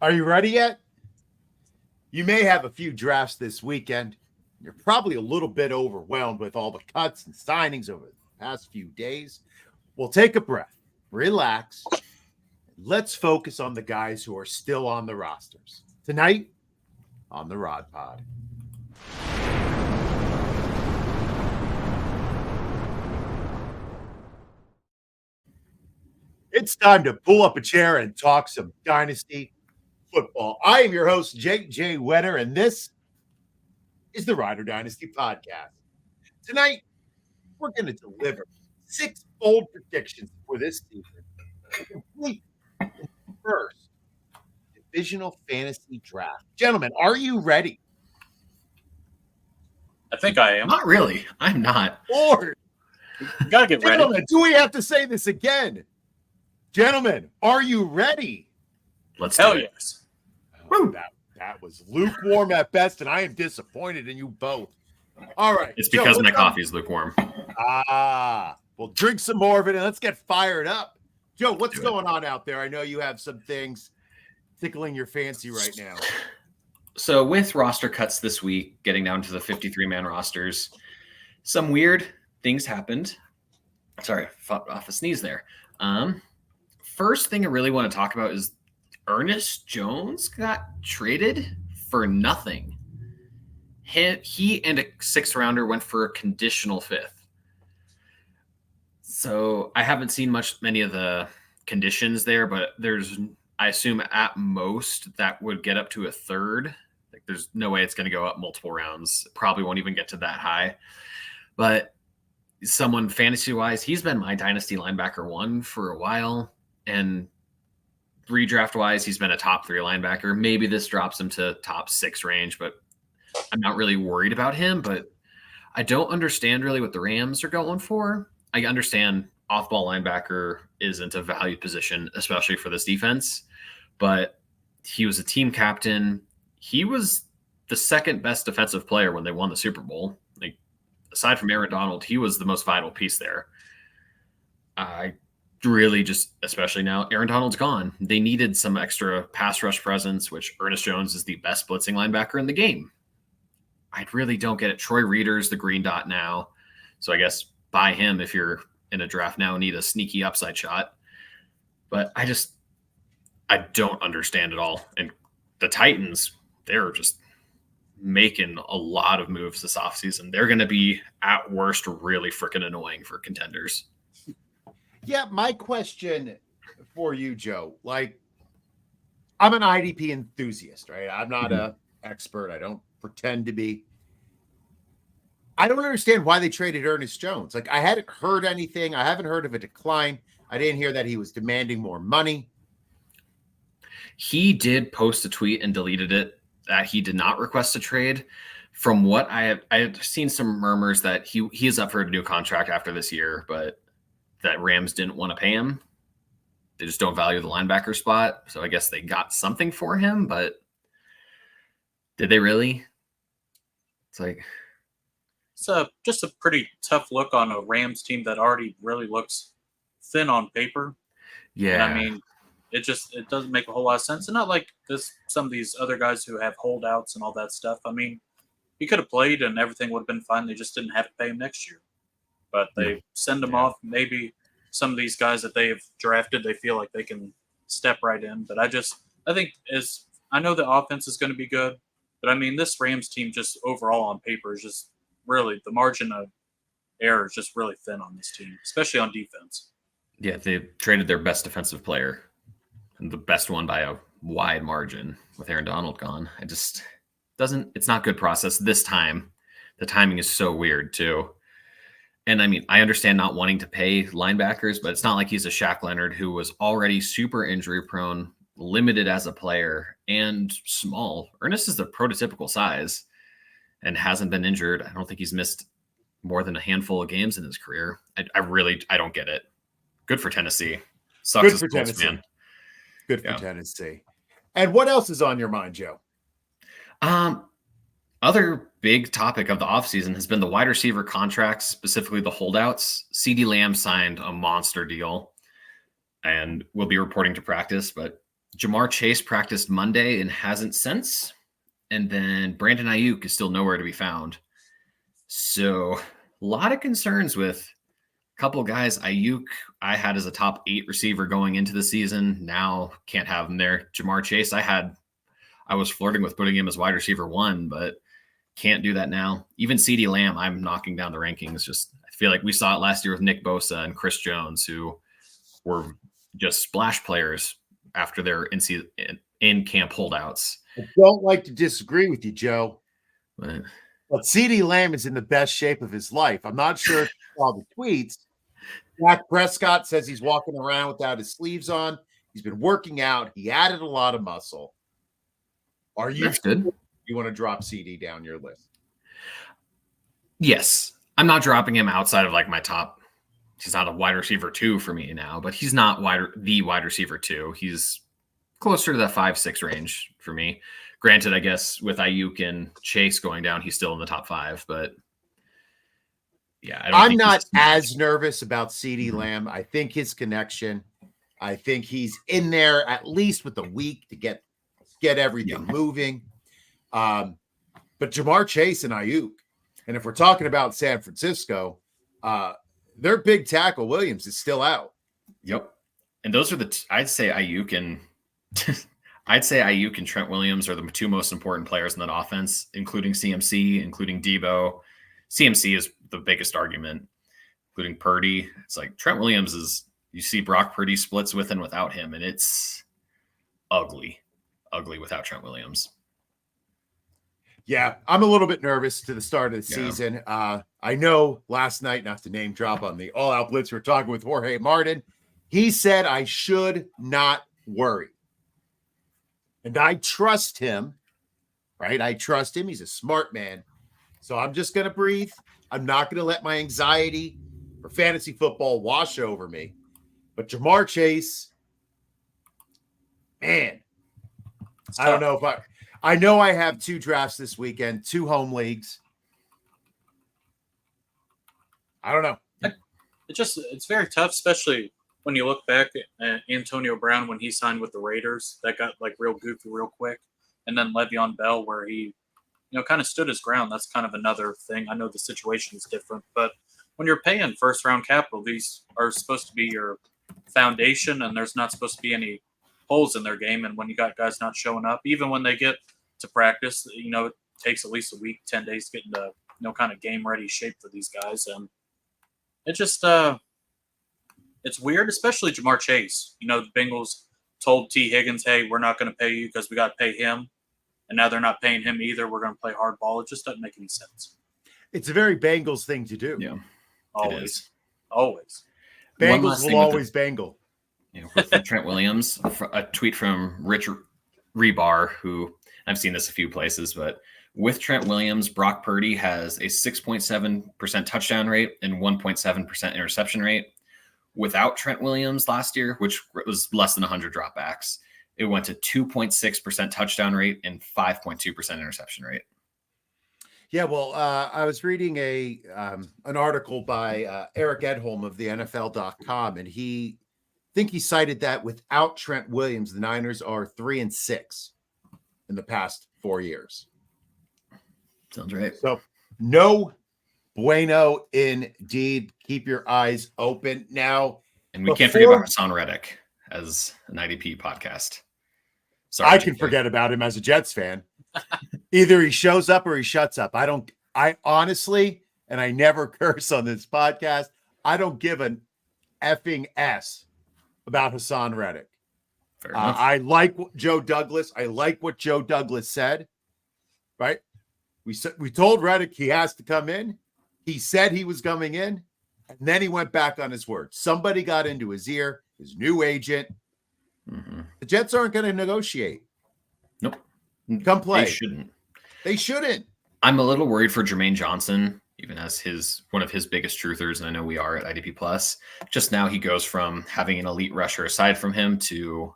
Are you ready yet? You may have a few drafts this weekend. You're probably a little bit overwhelmed with all the cuts and signings over the past few days. Well, take a breath, relax, and let's focus on the guys who are still on the rosters. Tonight on the Rod Pod. It's time to pull up a chair and talk some Dynasty football. I am your host, Jake J. Wetter, and this is the Rider Dynasty Podcast. Tonight, we're going to deliver 6 bold predictions for this season. Complete the first Divisional Fantasy Draft. Gentlemen, are you ready? I think I am. Not really. I'm not. Lord, You gotta get ready. gentlemen, do we have to say this again? Gentlemen, are you ready? Let's Hell do it. yes. Oh, that was lukewarm at best, and I am disappointed in you both. All right. It's Joe, because my what's up? coffee is lukewarm. Well, drink some more of it and let's get fired up. Joe, what's Do it. going on out there? I know you have some things tickling your fancy right now. So with roster cuts this week, getting down to the 53-man rosters, some weird things happened. Sorry, fought off a sneeze there. First thing I really want to talk about is Ernest Jones got traded for nothing. He and a 6th rounder went for a conditional 5th. So I haven't seen many of the conditions there, but I assume at most that would get up to a 3rd. Like there's no way it's going to go up multiple rounds. Probably won't even get to that high. But someone fantasy-wise, he's been my Dynasty linebacker 1 for a while. And redraft-wise, he's been a top 3 linebacker. Maybe this drops him to top 6 range, but I'm not really worried about him. But I don't understand really what the Rams are going for. I understand off-ball linebacker isn't a valued position, especially for this defense. But he was a team captain. He was the 2nd best defensive player when they won the Super Bowl. Like, aside from Aaron Donald, he was the most vital piece there. I really just, especially now, Aaron Donald's gone. They needed some extra pass rush presence, which Ernest Jones is the best blitzing linebacker in the game. I really don't get it. Troy Reader's the green dot now. So I guess buy him if you're in a draft now and need a sneaky upside shot. But I don't understand it all. And the Titans, they're just making a lot of moves this offseason. They're going to be, at worst, really freaking annoying for contenders. Yeah, my question for you, Joe, like I'm an IDP enthusiast, right? I'm not an expert. I don't pretend to be. I don't understand why they traded Ernest Jones. Like I hadn't heard anything. I haven't heard of a decline. I didn't hear that he was demanding more money. He did post a tweet and deleted it that he did not request a trade. From what I have seen some murmurs that he is up for a new contract after this year, but that Rams didn't want to pay him. They just don't value the linebacker spot. So I guess they got something for him, but did they really? It's like, It's just a pretty tough look on a Rams team that already really looks thin on paper. yeah. And I mean, it doesn't make a whole lot of sense. And not like some of these other guys who have holdouts and all that stuff. I mean, he could have played and everything would have been fine. They just didn't have to pay him next year. But they send him off. Maybe some of these guys that they have drafted, they feel like they can step right in. But I think I know the offense is going to be good. But I mean, this Rams team just overall on paper is just really, the margin of error is just really thin on this team, especially on defense. Yeah, they traded their best defensive player, and the best one by a wide margin with Aaron Donald gone. It's not good process this time. The timing is so weird too. And I mean, I understand not wanting to pay linebackers, but it's not like he's a Shaq Leonard who was already super injury prone, limited as a player, and small. Ernest is the prototypical size and hasn't been injured. I don't think he's missed more than a handful of games in his career. I don't get it. Good for Tennessee. Sucks Good for Tennessee. Man. Good for Tennessee. And what else is on your mind, Joe? Other big topic of the offseason has been the wide receiver contracts, specifically the holdouts. CeeDee Lamb signed a monster deal and will be reporting to practice, but Jamar Chase practiced Monday and hasn't since. And then Brandon Ayuk is still nowhere to be found. So a lot of concerns with a couple of guys. Ayuk, I had as a top 8 receiver going into the season. Now can't have him there. Jamar Chase, I was flirting with putting him as wide receiver 1, but can't do that now. Even CeeDee Lamb, I'm knocking down the rankings. Just I feel like we saw it last year with Nick Bosa and Chris Jones, who were just splash players after their in-camp holdouts. I don't like to disagree with you, Joe. But CeeDee Lamb is in the best shape of his life. I'm not sure if you saw the tweets. Dak Prescott says he's walking around without his sleeves on. He's been working out. He added a lot of muscle. Are you that's good. You want to drop CD down your list? Yes. I'm not dropping him outside of like my top. He's not a wide receiver 2 for me now, but he's not the wide receiver 2. He's closer to that 5-6 range for me. Granted, I guess with Ayuk and Chase going down, he's still in the top 5, but yeah, I'm not as nervous about CeeDee Lamb. I think his connection, I think he's in there at least with a week to get everything moving. But Jamar Chase and Ayuk, and if we're talking about San Francisco, their big tackle Williams is still out. Yep. And those are I'd say Ayuk and Trent Williams are the 2 most important players in that offense, including CMC, including Debo. CMC is the biggest argument, including Purdy. It's like Trent Williams you see Brock Purdy splits with and without him, and it's ugly without Trent Williams. Yeah, I'm a little bit nervous to the start of the season. I know last night, not to name drop on the All Out Blitz, we're talking with Jorge Martin. He said I should not worry. And I trust him, right? I trust him. He's a smart man. So I'm just going to breathe. I'm not going to let my anxiety for fantasy football wash over me. But Jamar Chase, man, I don't know if I know I have 2 drafts this weekend, 2 home leagues. I don't know. It's very tough, especially when you look back at Antonio Brown when he signed with the Raiders. That got like real goofy real quick. And then Le'Veon Bell, where he kind of stood his ground. That's kind of another thing. I know the situation is different, but when you're paying first round capital, these are supposed to be your foundation, and there's not supposed to be any holes in their game. And when you got guys not showing up, even when they get to practice, it takes at least a week, 10 days to get into kind of game ready shape for these guys. And it just it's weird, especially Jamar Chase. The Bengals told T. Higgins, hey, we're not going to pay you because we got to pay him. And now they're not paying him either. We're going to play hardball. It just doesn't make any sense. It's a very Bengals thing to do. Yeah, always. Bengals will always Bengal. With Trent Williams, a tweet from Rich Rebar, who I've seen this a few places, but with Trent Williams, Brock Purdy has a 6.7% touchdown rate and 1.7% interception rate. Without Trent Williams last year, which was less than 100 dropbacks, it went to 2.6% touchdown rate and 5.2% interception rate. Yeah, well, I was reading an article by Eric Edholm of the NFL.com, and he cited that without Trent Williams, the Niners are 3-6 in the past 4 years. Sounds right. So no bueno indeed. Keep your eyes open now. And we can't forget about Hassan Reddick as an IDP podcast. Sorry, I can forget about him as a Jets fan. Either he shows up or he shuts up. I honestly, and I never curse on this podcast, I don't give an effing S about Hassan Reddick. Fair enough. I like Joe Douglas. I like what Joe Douglas said, right? We told Reddick he has to come in. He said he was coming in, and then he went back on his word. Somebody got into his ear, his new agent. Mm-hmm. The Jets aren't going to negotiate. Nope. Come play. They shouldn't. I'm a little worried for Jermaine Johnson, even as one of his biggest truthers, and I know we are at IDP Plus. Just now he goes from having an elite rusher aside from him to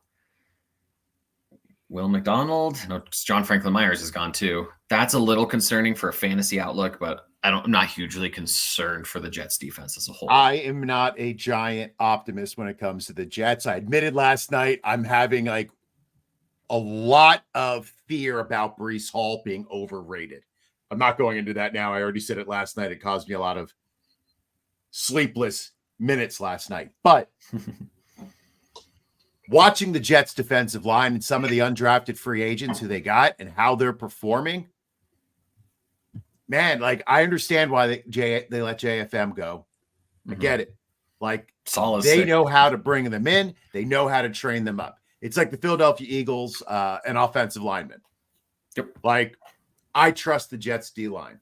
Will McDonald. No, John Franklin Myers is gone too. That's a little concerning for a fantasy outlook, but I'm not hugely concerned for the Jets defense as a whole. I am not a giant optimist when it comes to the Jets. I admitted last night I'm having a lot of fear about Breece Hall being overrated. I'm not going into that now. I already said it last night. It caused me a lot of sleepless minutes last night. But watching the Jets defensive line and some of the undrafted free agents who they got and how they're performing, man, like I understand why they let JFM go. I get it. Like they know how to bring them in. They know how to train them up. It's like the Philadelphia Eagles and offensive linemen. Yep. Like I trust the Jets D-line.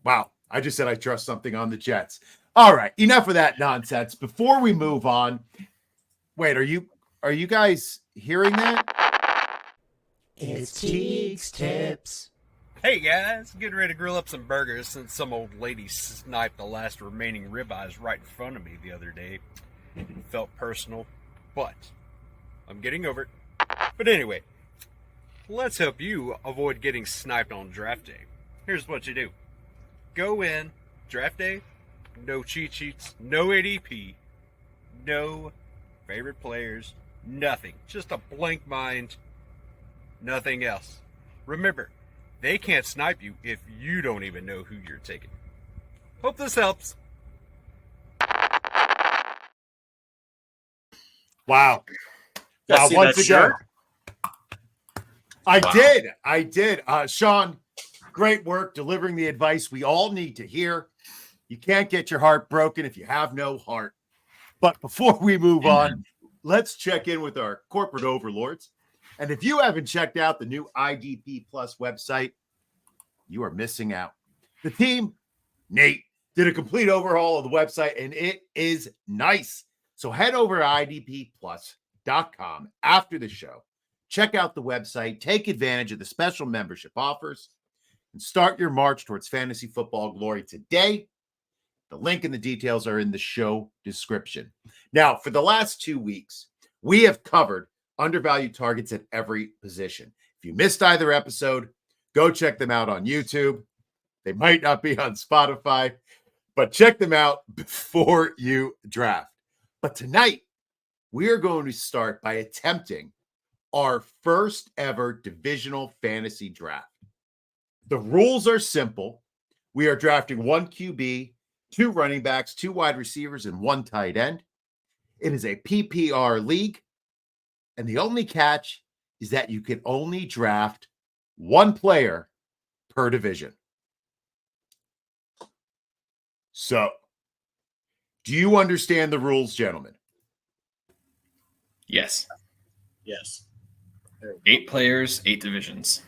Wow. I just said I trust something on the Jets. All right. Enough of that nonsense. Before we move on, wait, are you guys hearing that? It's Cheeks Tips. Hey guys, getting ready to grill up some burgers since some old lady sniped the last remaining ribeyes right in front of me the other day. It felt personal, but I'm getting over it. But anyway, let's help you avoid getting sniped on draft day. Here's what you do. Go in, draft day, no cheat sheets, no ADP, no favorite players, nothing. Just a blank mind, nothing else. Remember, they can't snipe you if you don't even know who you're taking. Hope this helps. Wow. Wow, see once that again. shirt? I did. Sean, great work delivering the advice we all need to hear. You can't get your heart broken if you have no heart. But before we move on, let's check in with our corporate overlords. And if you haven't checked out the new IDP Plus website, you are missing out. The team, Nate, did a complete overhaul of the website, and it is nice. So head over to idpplus.com after the show. Check out the website, take advantage of the special membership offers, and start your march towards fantasy football glory today. The link and the details are in the show description. Now, for the last 2 weeks, we have covered undervalued targets at every position. If you missed either episode, go check them out on YouTube. They might not be on Spotify, but check them out before you draft. But tonight, we are going to start by attempting our first ever divisional fantasy draft. The rules are simple. We are drafting 1 QB, 2 running backs, 2 wide receivers, and 1 tight end. It is a PPR league. And the only catch is that you can only draft 1 player per division. So, do you understand the rules, gentlemen? Yes. Yes. 8 players, 8 divisions.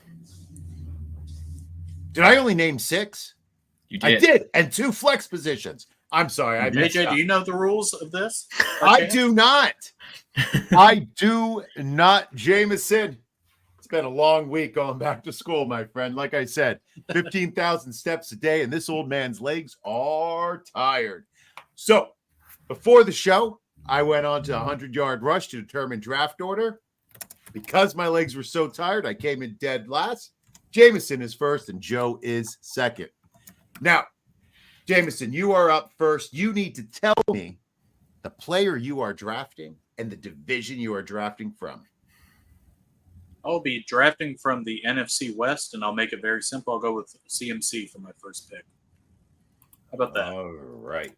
Did I only name 6? You did. I did. And 2 flex positions. I'm sorry. I messed JJ, up. do you know the rules of this? I do not. I do not, Jameson. It's been a long week going back to school, my friend. Like I said, 15,000 steps a day, and this old man's legs are tired. So, before the show, I went on to a 100-yard rush to determine draft order. Because my legs were so tired, I came in dead last. Jameson is first, and Joe is second. Now, Jameson, you are up first. You need to tell me the player you are drafting and the division you are drafting from. I'll be drafting from the NFC West, and I'll make it very simple. I'll go with CMC for my first pick. How about that? All right.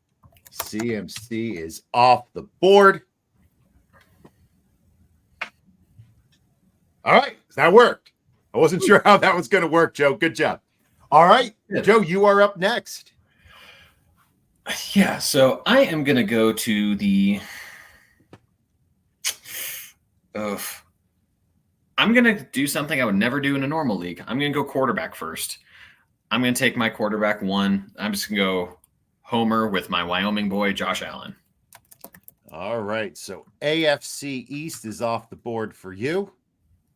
CMC is off the board. All right. That worked. I wasn't sure how that was going to work, Joe. Good job. All right. Yeah. Joe, you are up next. Yeah, so I am going to go to the I'm going to do something I would never do in a normal league. I'm going to go quarterback first. I'm going to take my quarterback 1. I'm just going to go homer with my Wyoming boy, Josh Allen. All right. So AFC East is off the board for you.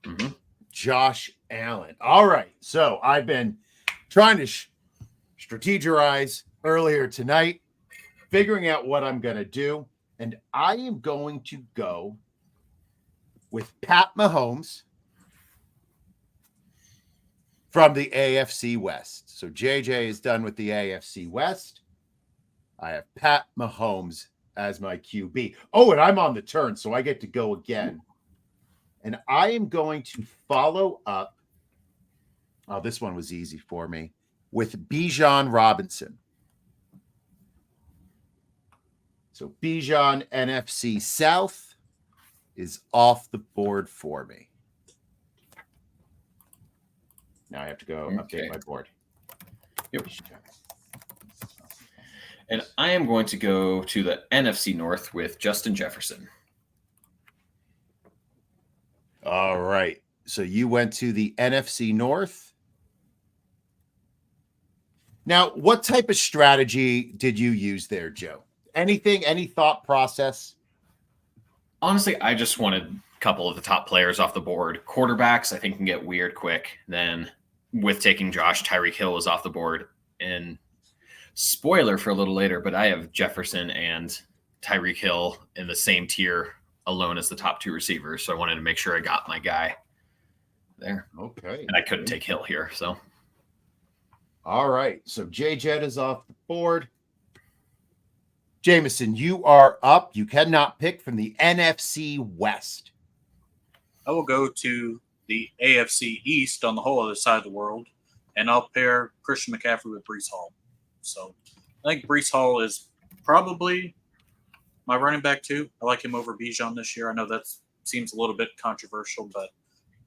Mm-hmm. Josh Allen. All right. So I've been trying to strategize earlier tonight, figuring out what I'm going to do. And I am going to go with Pat Mahomes from the AFC West. So JJ is done with the AFC West. I have Pat Mahomes as my QB. Oh, and I'm on the turn, so I get to go again. And I am going to follow up. Oh, this one was easy for me with Bijan Robinson. So Bijan NFC South is off the board for me. Now I have to go update my board. Yep. And I am going to go to the NFC North with Justin Jefferson. All right. So you went to the NFC North. Now, what type of strategy did you use there, Joe? Anything, any thought process? Honestly, I just wanted a couple of the top players off the board. Quarterbacks, I think, can get weird quick. Then with taking Josh, Tyreek Hill was off the board. And spoiler for a little later, but I have Jefferson and Tyreek Hill in the same tier alone as the top two receivers. So I wanted to make sure I got my guy there. Okay. And I couldn't take Hill here. So. All right. So J-Jet is off the board. Jameson, you are up. You cannot pick from the NFC West. I will go to the AFC East on the whole other side of the world, and I'll pair Christian McCaffrey with Breece Hall. So I think Breece Hall is probably my running back too. I like him over Bijan this year. I know that seems a little bit controversial, but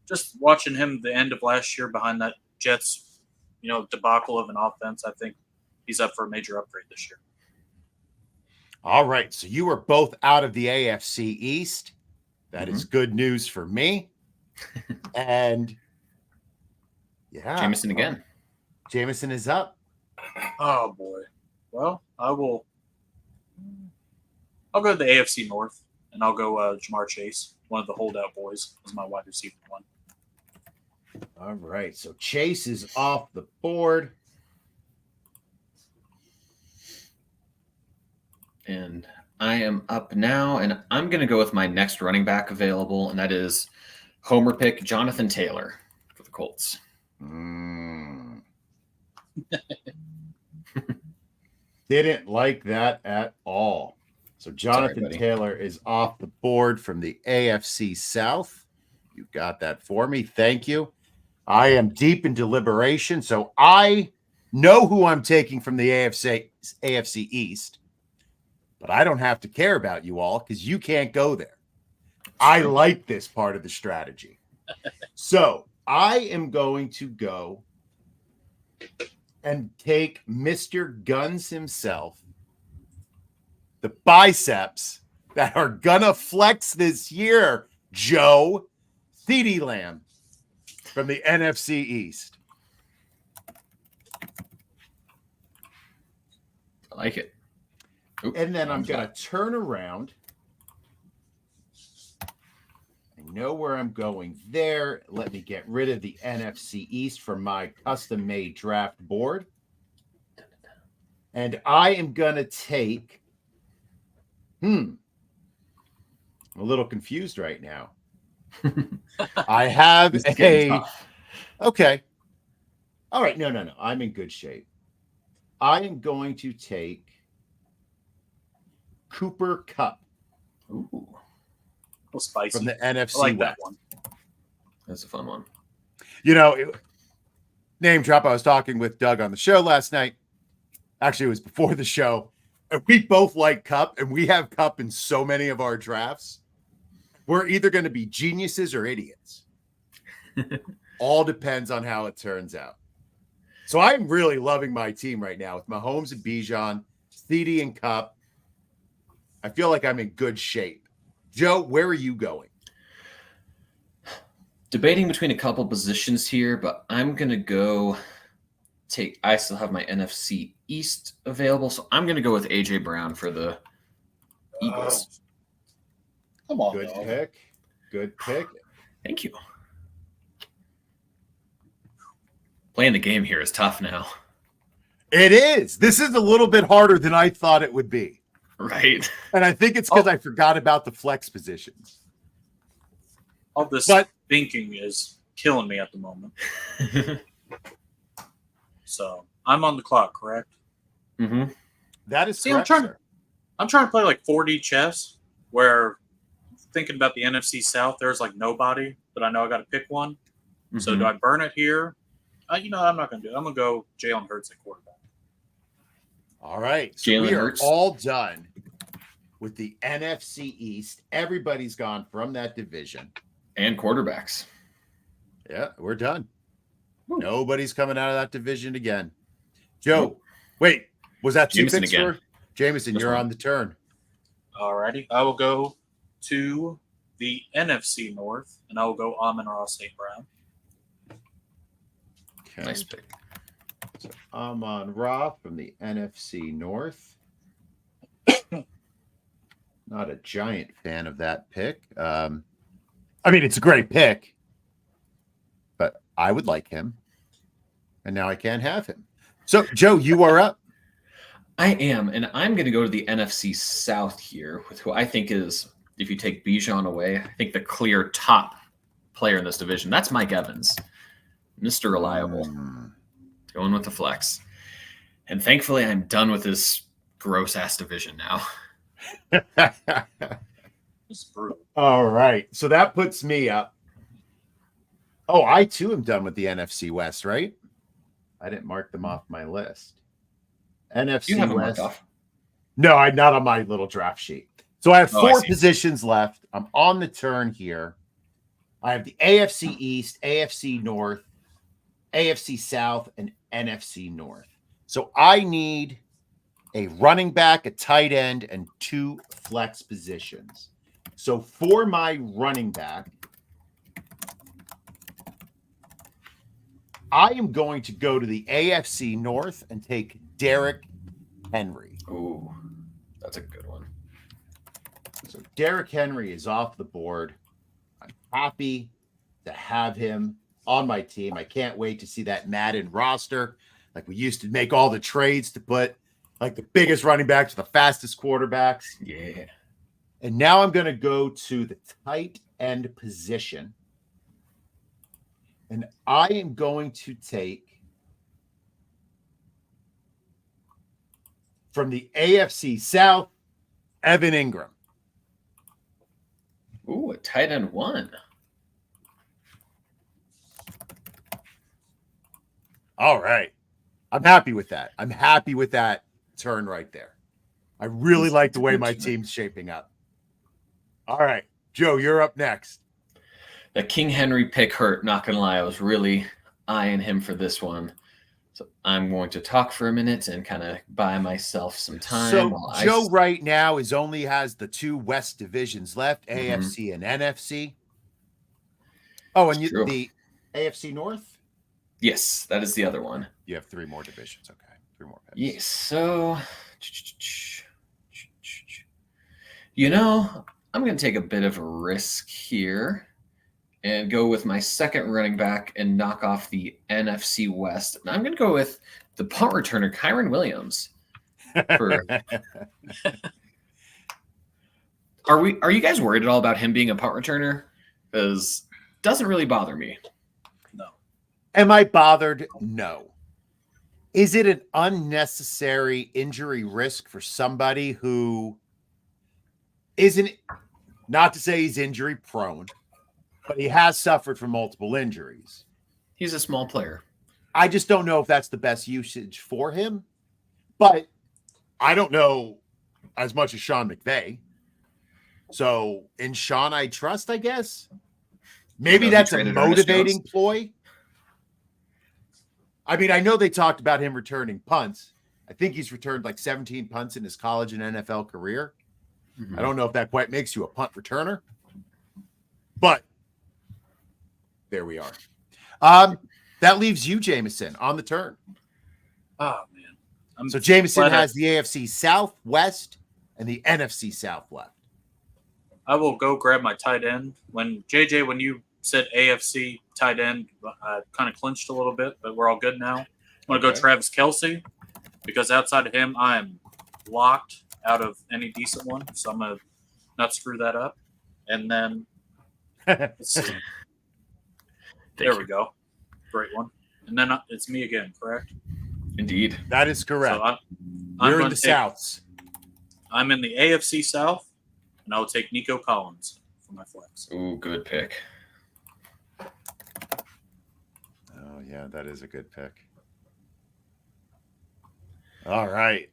just watching him the end of last year behind that Jets, debacle of an offense, I think he's up for a major upgrade this year. All right. So you were both out of the AFC East. That is good news for me. And yeah. Jameson again. Jameson is up. Oh boy. Well, I'll go to the AFC North, and I'll go Jamar Chase, one of the holdout boys, as my wide receiver one. All right. So Chase is off the board. And I am up now, and I'm going to go with my next running back available, and that is homer pick Jonathan Taylor for the Colts. Didn't like that at all. So Jonathan Taylor is off the board from the AFC South. You got that for me. Thank you. I am deep in deliberation, so I know who I'm taking from the AFC East. But I don't have to care about you all because you can't go there. I like this part of the strategy. So I am going to go and take Mr. Guns himself, the biceps that are going to flex this year, Joe, CeeDee Lamb from the NFC East. I like it. Oop, and then I'm going to turn around. I know where I'm going there. Let me get rid of the NFC East from my custom-made draft board. And I am going to take... I'm a little confused right now. I have a... Okay. All right. No. I'm in good shape. I am going to take Cooper Kupp. Ooh. Spicy. From the NFC I like West. That one. That's a fun one. Name drop. I was talking with Doug on the show last night. Actually, it was before the show. And we both like Kupp, and we have Kupp in so many of our drafts. We're either going to be geniuses or idiots. All depends on how it turns out. So I'm really loving my team right now with Mahomes and Bijan, CeeDee and Kupp. I feel like I'm in good shape. Joe, where are you going? Debating between a couple positions here, but I'm going to go I still have my NFC East available, so I'm going to go with A.J. Brown for the Eagles. Come on, Good dog. pick. Good pick. Thank you. Playing the game here is tough now. It is. This is a little bit harder than I thought it would be. Right. And I think it's because I forgot about the flex positions. All this thinking is killing me at the moment. So I'm on the clock, correct? Mm-hmm. That is See, correct, I'm trying to play like 4D chess where thinking about the NFC South. There's like nobody, but I know I got to pick one. So Mhm. do I burn it here? I'm not going to do it. I'm going to go Jalen Hurts at quarterback. All right. So Jalen we are Hurts. all done with the NFC East. Everybody's gone from that division. And quarterbacks. Yeah, we're done. Woo. Nobody's coming out of that division again. Joe, Nope. wait, was that 2 Jameson picks again. for Jameson? This You're one. on the turn. Alrighty. I will go to the NFC North, and I will go Amon-Ra St. Brown. Okay. Nice pick. So Amon-Ra from the NFC North. Not a giant fan of that pick. I mean, it's a great pick, but I would like him. And now I can't have him. So, Joe, you are up. I am, and I'm going to go to the NFC South here with who I think is, if you take Bijan away, I think the clear top player in this division. That's Mike Evans, Mr. Reliable, going with the flex. And thankfully, I'm done with this gross-ass division now. It's brutal. All right. So that puts me up. Oh, I too am done with the NFC West, right? I didn't mark them off my list. NFC You have them West. marked off. No, I'm not on my little draft sheet. So I have Oh, I 4 see. positions left. I'm on the turn here. I have the AFC East, AFC North, AFC South, and NFC North. So I need a running back, a tight end, and 2 flex positions. So for my running back, I am going to go to the AFC North and take Derrick Henry. Ooh, that's a good one. So Derrick Henry is off the board. I'm happy to have him on my team. I can't wait to see that Madden roster. Like we used to make all the trades to put like the biggest running backs to the fastest quarterbacks. Yeah. And now I'm going to go to the tight end position. And I am going to take from the AFC South, Evan Ingram. Ooh, a tight end 1. All right. I'm happy with that. I'm happy with that turn right there. I really like the way my team's shaping up. All right. Joe, you're up next. The King Henry pick hurt, not going to lie. I was really eyeing him for this one. So I'm going to talk for a minute and kind of buy myself some time. So while Joe right now only has the 2 West divisions left, Mhm. AFC and NFC. Oh, and True. the AFC North? Yes, that is the other one. You have 3 more divisions. Okay. 3 more picks. Yes. So, I'm going to take a bit of a risk here and go with my second running back and knock off the NFC West. And I'm going to go with the punt returner, Kyron Williams. Are you guys worried at all about him being a punt returner? Because it doesn't really bother me. No. Am I bothered? No. Is it an unnecessary injury risk for somebody who isn't, not to say he's injury prone, but he has suffered from multiple injuries? He's a small player. I just don't know if that's the best usage for him, but I don't know as much as Sean McVay. So in Sean, I trust, I guess. Maybe He that's a traded Ernest motivating Jones. ploy. I mean, I know they talked about him returning punts. I think he's returned like 17 punts in his college and NFL career. Mhm. I don't know if that quite makes you a punt returner, but there we are. That leaves you, Jameson, on the turn. Oh, man. So Jameson glad I- has the AFC South, West, and the NFC South left. I will go grab my tight end. When you said AFC tight end, I kind of clinched a little bit, but we're all good now. I'm going to Okay. go Travis Kelce because outside of him, I am locked out of any decent one. So I'm going to not screw that up. And then, let's see. There we go. Great one. And then it's me again, correct? Indeed. That is correct. So I'm You're in going the to take, Souths. I'm in the AFC South, and I will take Nico Collins for my flex. Ooh, good pick. Oh, yeah, that is a good pick. All right.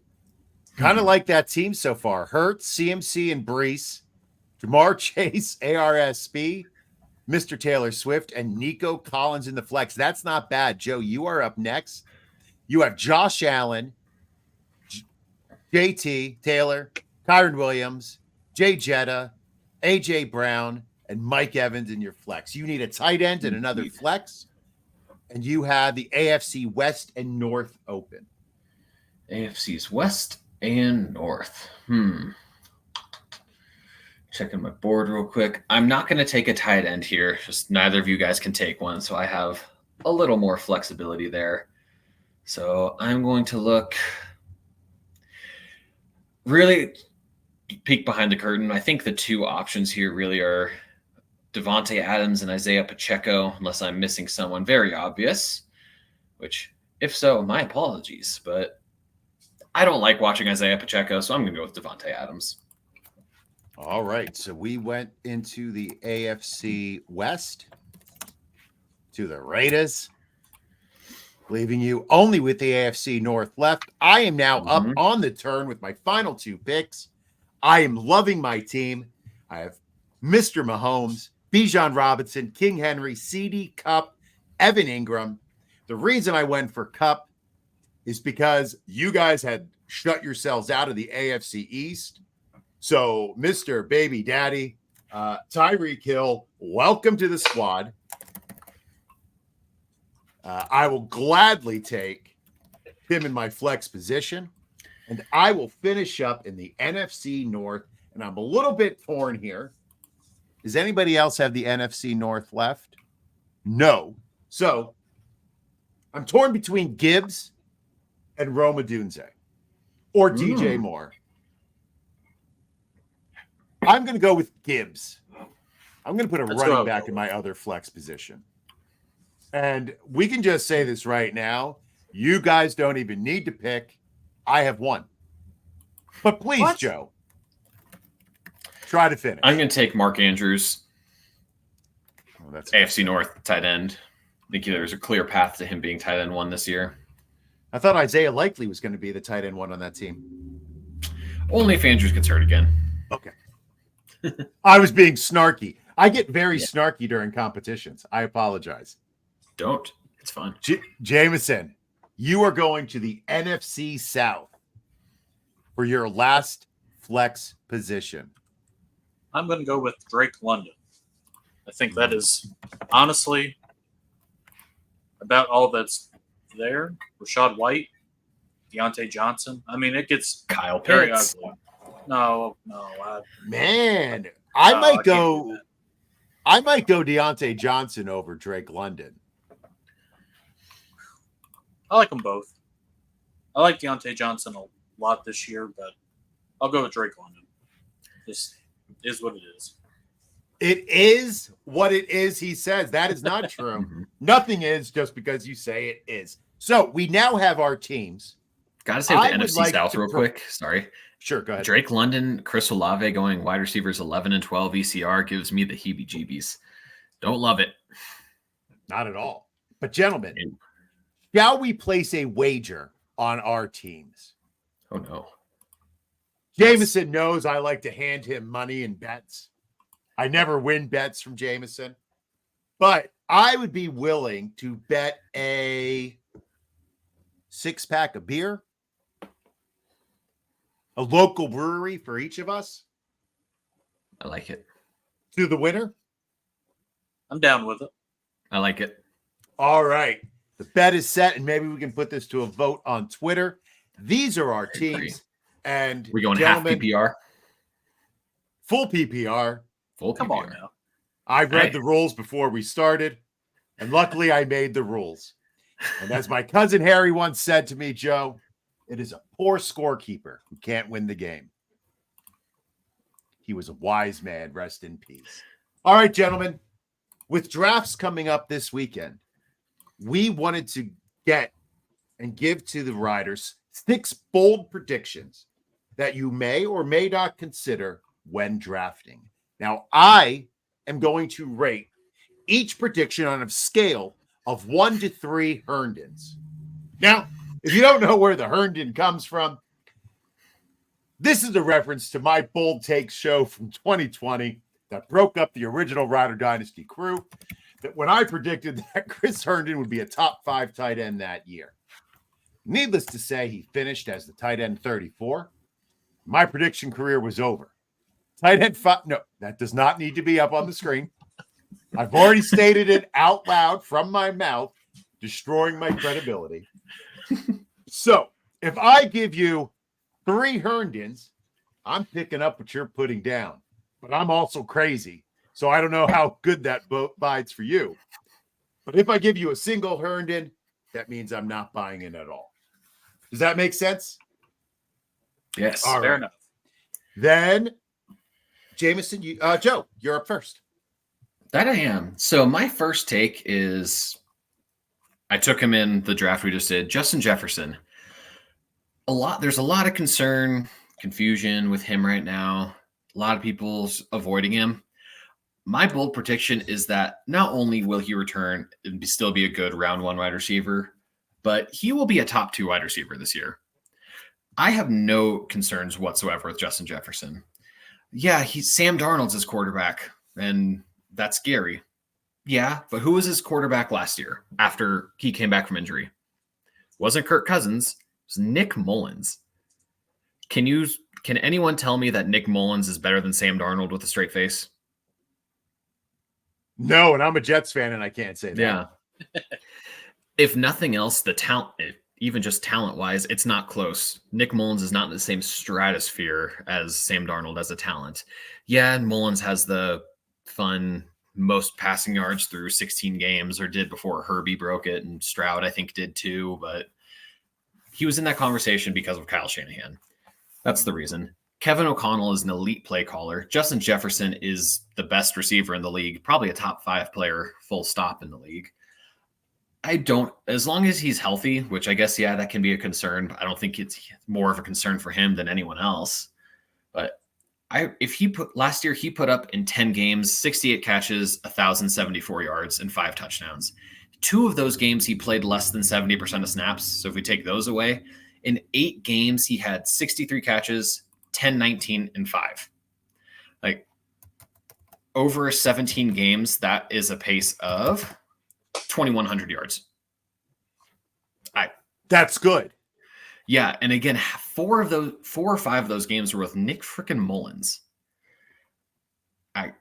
Kind of like that team so far. Hurts, CMC, and Brees. Jamar Chase, ARSB, Mr. Taylor Swift, and Nico Collins in the flex. That's not bad. Joe, you are up next. You have Josh Allen, JT, Taylor, Kyron Williams, Jay Jetta, AJ Brown, and Mike Evans in your flex. You need a tight end and another flex. And you have the AFC West and North open. AFC's West and North. Checking my board real quick. I'm not going to take a tight end here. Just neither of you guys can take one. So I have a little more flexibility there. So I'm going to look really peek behind the curtain. I think the two options here really are Devontae Adams and Isaiah Pacheco, unless I'm missing someone very obvious, which if so, my apologies. But I don't like watching Isaiah Pacheco, so I'm going to go with Devontae Adams. All right. So we went into the AFC West to the Raiders, leaving you only with the AFC North left. I am now up on the turn with my final two picks. I am loving my team. I have Mr. Mahomes, Bijan Robinson, King Henry, CD Cup, Evan Ingram. The reason I went for Cup is because you guys had shut yourselves out of the AFC East. So, Mr. Baby Daddy, Tyreek Hill, welcome to the squad. I will gladly take him in my flex position, and I will finish up in the NFC North. And I'm a little bit torn here. Does anybody else have the NFC North left? No. So I'm torn between Gibbs and Roma Dunze or DJ Moore. I'm going to go with Gibbs. I'm going to put a running back in my other flex position. And we can just say this right now. You guys don't even need to pick. I have one. But please, Joe, try to finish. I'm going to take Mark Andrews. Oh, that's AFC North tight end. I think there's a clear path to him being tight end one this year. I thought Isaiah Likely was going to be the tight end one on that team. Only if Andrews gets hurt again. Okay. I was being snarky. I get very snarky during competitions. I apologize. Don't. It's fun. Jameson, you are going to the NFC South for your last flex position. I'm going to go with Drake London. I think that is honestly about all that's there. Rashad White, Deontay Johnson. I mean, it gets Kyle very Pitts. ugly. No. I might go Deontay Johnson over Drake London. I like them both. I like Deontay Johnson a lot this year, but I'll go with Drake London. This is what it is. It is what it is, he says. That is not true. Nothing is just because you say it is. So we now have our teams. Gotta say with the NFC South real quick. Sorry. Sure, go ahead. Drake London, Chris Olave going wide receivers 11 and 12 ECR gives me the heebie-jeebies. Don't love it. Not at all. But gentlemen, shall we place a wager on our teams? Oh, no. Jameson knows I like to hand him money and bets. I never win bets from Jameson. But I would be willing to bet a 6-pack of beer, a local brewery for each of us. I like it. To the winner. I'm down with it. I like it. All right. The bet is set, and maybe we can put this to a vote on Twitter. These are our teams. And we going half PPR? Full PPR. Full Come PPR. on now. I read the rules before we started, and luckily I made the rules. And as my cousin Harry once said to me, Joe, it is a poor scorekeeper who can't win the game. He was a wise man. Rest in peace. All right, gentlemen. With drafts coming up this weekend, we wanted to get and give to the riders 6 bold predictions that you may or may not consider when drafting. Now, I am going to rate each prediction on a scale of 1 to 3 Herndons. Now, if you don't know where the Herndon comes from, this is a reference to my Bold Takes show from 2020 that broke up the original Rider Dynasty crew, that when I predicted that Chris Herndon would be a top 5 tight end that year. Needless to say, he finished as the tight end 34. My prediction career was over. Tight end 5, no, that does not need to be up on the screen. I've already stated it out loud from my mouth, destroying my credibility. So, if I give you 3 Herndons, I'm picking up what you're putting down. But I'm also crazy, so I don't know how good that bides for you. But if I give you a single Herndon, that means I'm not buying it at all. Does that make sense? Yes. All Fair right. enough. Then, Jameson, Joe, you're up first. That I am. So my first take is I took him in the draft we just did. Justin Jefferson. There's a lot of concern, confusion with him right now. A lot of people's avoiding him. My bold prediction is that not only will he return and still be a good round 1 wide receiver, but he will be a top 2 wide receiver this year. I have no concerns whatsoever with Justin Jefferson. Yeah, Sam Darnold's his quarterback, and that's scary. Yeah, but who was his quarterback last year after he came back from injury? It wasn't Kirk Cousins. It was Nick Mullins. Can anyone tell me that Nick Mullins is better than Sam Darnold with a straight face? No, and I'm a Jets fan, and I can't say that. Yeah. If nothing else, the talent, even just talent-wise, it's not close. Nick Mullins is not in the same stratosphere as Sam Darnold as a talent. Yeah, and Mullins has the fun most passing yards through 16 games, or did before Herbie broke it, and Stroud, I think, did too, but he was in that conversation because of Kyle Shanahan. That's the reason. Kevin O'Connell is an elite play caller. Justin Jefferson is the best receiver in the league, probably a top 5 player, full stop in the league. As long as he's healthy, which I guess, yeah, that can be a concern. I don't think it's more of a concern for him than anyone else. But last year, he put up in 10 games, 68 catches, 1,074 yards, and 5 touchdowns. 2 of those games, he played less than 70% of snaps. So if we take those away, in 8 games, he had 63 catches, 10, 19, and 5. Like, over 17 games, that is a pace of 2,100 yards. That's good. Yeah, and again, 4 or 5 of those games were with Nick frickin' Mullins. I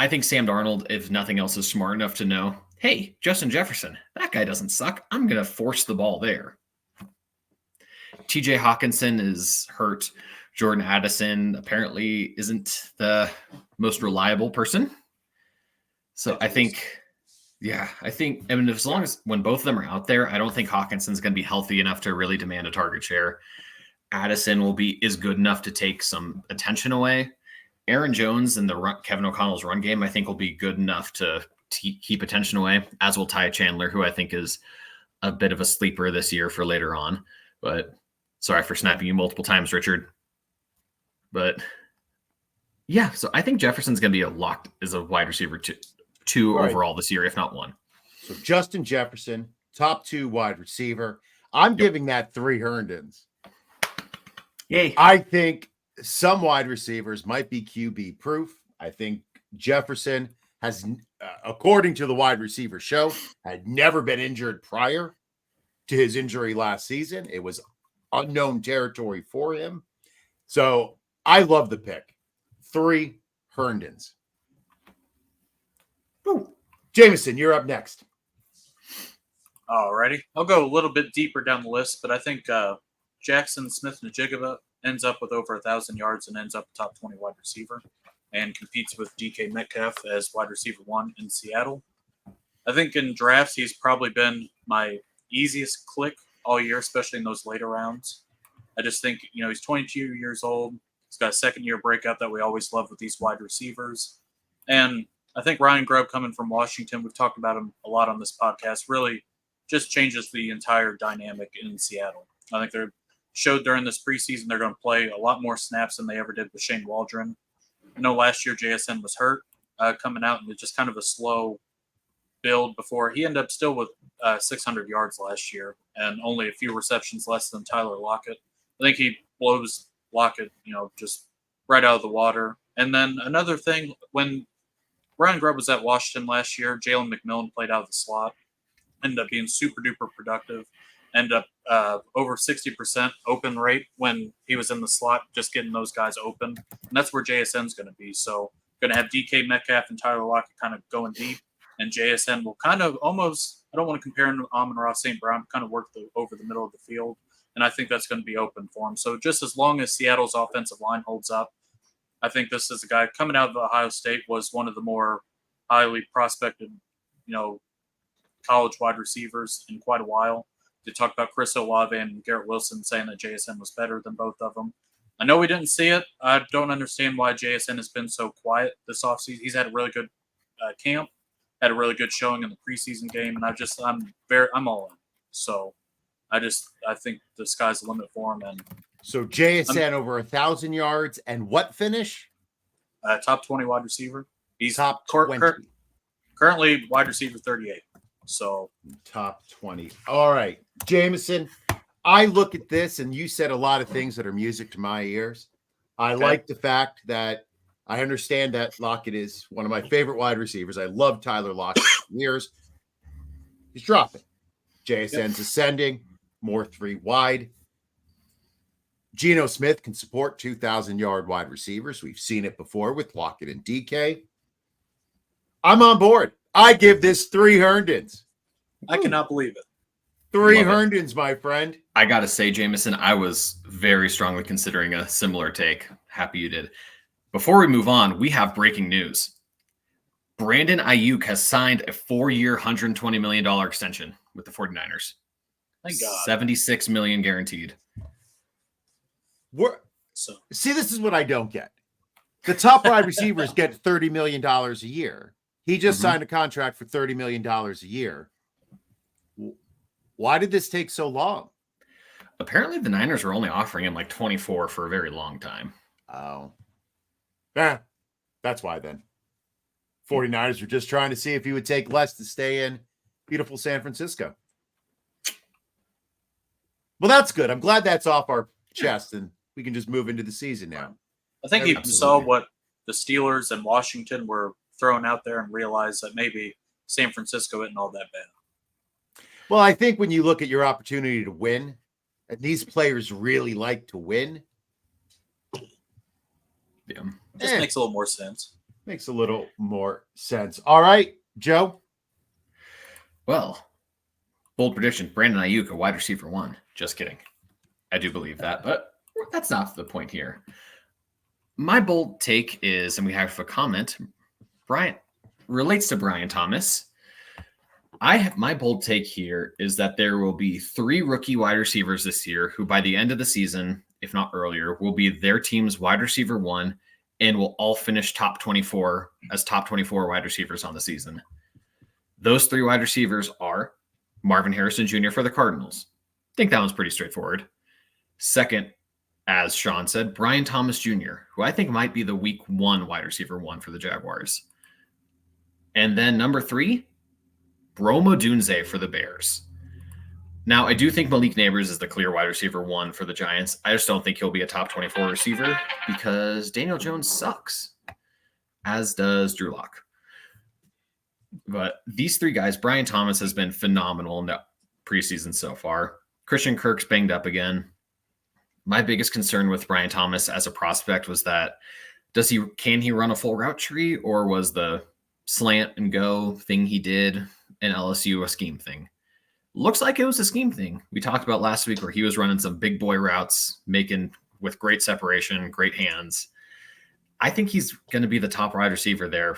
think Sam Darnold, if nothing else, is smart enough to know, hey, Justin Jefferson, that guy doesn't suck. I'm going to force the ball there. TJ Hawkinson is hurt. Jordan Addison apparently isn't the most reliable person. So I think, as long as when both of them are out there, I don't think Hawkinson's going to be healthy enough to really demand a target share. Addison is good enough to take some attention away. Aaron Jones and Kevin O'Connell's run game, I think, will be good enough to keep attention away, as will Ty Chandler, who I think is a bit of a sleeper this year for later on. But sorry for snapping you multiple times, Richard. But yeah, so I think Jefferson's going to be locked as a wide receiver two Right. overall this year, if not 1. So Justin Jefferson, top 2 wide receiver. I'm giving that 3 Herndons. Yay. I think some wide receivers might be QB proof. I think Jefferson has, according to the wide receiver show, had never been injured prior to his injury last season. It was unknown territory for him. So I love the pick. 3 Herndons. Ooh. Jameson, you're up next. Alrighty. I'll go a little bit deeper down the list, but I think Jaxon Smith-Njigba ends up with over 1,000 yards and ends up top 20 wide receiver and competes with DK Metcalf as wide receiver 1 in Seattle. I think in drafts, he's probably been my easiest click all year, especially in those later rounds. I just think, he's 22 years old. He's got a second-year breakout that we always love with these wide receivers. And I think Ryan Grubb coming from Washington, we've talked about him a lot on this podcast, really just changes the entire dynamic in Seattle. I think they're showed during this preseason they're going to play a lot more snaps than they ever did with Shane Waldron. I know last year JSN was hurt coming out, and it's just kind of a slow build before he ended up still with 600 yards last year and only a few receptions less than Tyler Lockett. I think he blows Lockett, just right out of the water. And then another thing, when Brian Grubb was at Washington last year, Jalen McMillan played out of the slot, ended up being super duper productive, ended up over 60% open rate when he was in the slot, just getting those guys open. And that's where JSN's going to be. So going to have DK Metcalf and Tyler Lockett kind of going deep, and JSN will kind of almost, I don't want to compare him to Amon-Ra St. Brown, kind of work over the middle of the field. And I think that's going to be open for him. So just as long as Seattle's offensive line holds up, I think this is a guy coming out of Ohio State, was one of the more highly prospected, college wide receivers in quite a while. They talked about Chris Olave and Garrett Wilson saying that JSN was better than both of them. I know we didn't see it. I don't understand why JSN has been so quiet this offseason. He's had a really good camp, had a really good showing in the preseason game, and I'm all in. So I think the sky's the limit for him. And so JSN over 1,000 yards and what finish? Top 20 wide receiver. He's top 20. Currently wide receiver 38. So top 20. All right, Jameson. I look at this, and you said a lot of things that are music to my ears. I like the fact that I understand that Lockett is one of my favorite wide receivers. I love Tyler Lockett for years. He's dropping. JSN's ascending, more 3 wide. Geno Smith can support 2,000-yard wide receivers. We've seen it before with Lockett and DK. I'm on board. I give this 3 Herndons. I cannot believe it. 3 Herndons, my friend. I got to say, Jameson, I was very strongly considering a similar take. Happy you did. Before we move on, we have breaking news. Brandon Ayuk has signed a 4-year, $120 million extension with the 49ers. Thank God. $76 million guaranteed. See, this is what I don't get. The top wide receivers get $30 million a year. He just signed a contract for $30 million a year. Why did this take so long? Apparently, the Niners were only offering him like 24 for a very long time. Oh. Yeah, that's why then. 49ers were just trying to see if he would take less to stay in beautiful San Francisco. Well, that's good. I'm glad that's off our chest, and we can just move into the season now. I think he saw what the Steelers and Washington were throwing out there and realized that maybe San Francisco isn't all that bad. Well, I think when you look at your opportunity to win, and these players really like to win. Yeah. Just makes a little more sense. Makes a little more sense. All right, Joe. Well, bold prediction. Brandon Ayuk, a wide receiver 1. Just kidding. I do believe that, but that's not the point here. My bold take is, and we have a comment, Brian relates to Brian Thomas. My bold take here is that there will be 3 rookie wide receivers this year who by the end of the season, if not earlier, will be their team's wide receiver 1 and will all finish top 24 as top 24 wide receivers on the season. Those 3 wide receivers are Marvin Harrison Jr. for the Cardinals. I think that one's pretty straightforward. Second, as Sean said, Brian Thomas Jr., who I think might be the week 1 wide receiver 1 for the Jaguars. And then number 3, Rome Odunze for the Bears. Now, I do think Malik Neighbors is the clear wide receiver 1 for the Giants. I just don't think he'll be a top 24 receiver because Daniel Jones sucks, as does Drew Lock. But these 3 guys, Brian Thomas has been phenomenal in the preseason so far. Christian Kirk's banged up again. My biggest concern with Brian Thomas as a prospect was that can he run a full route tree, or was the slant and go thing he did in LSU a scheme thing? Looks like it was a scheme thing. We talked about last week where he was running some big boy routes, making with great separation, great hands. I think he's going to be the top wide receiver there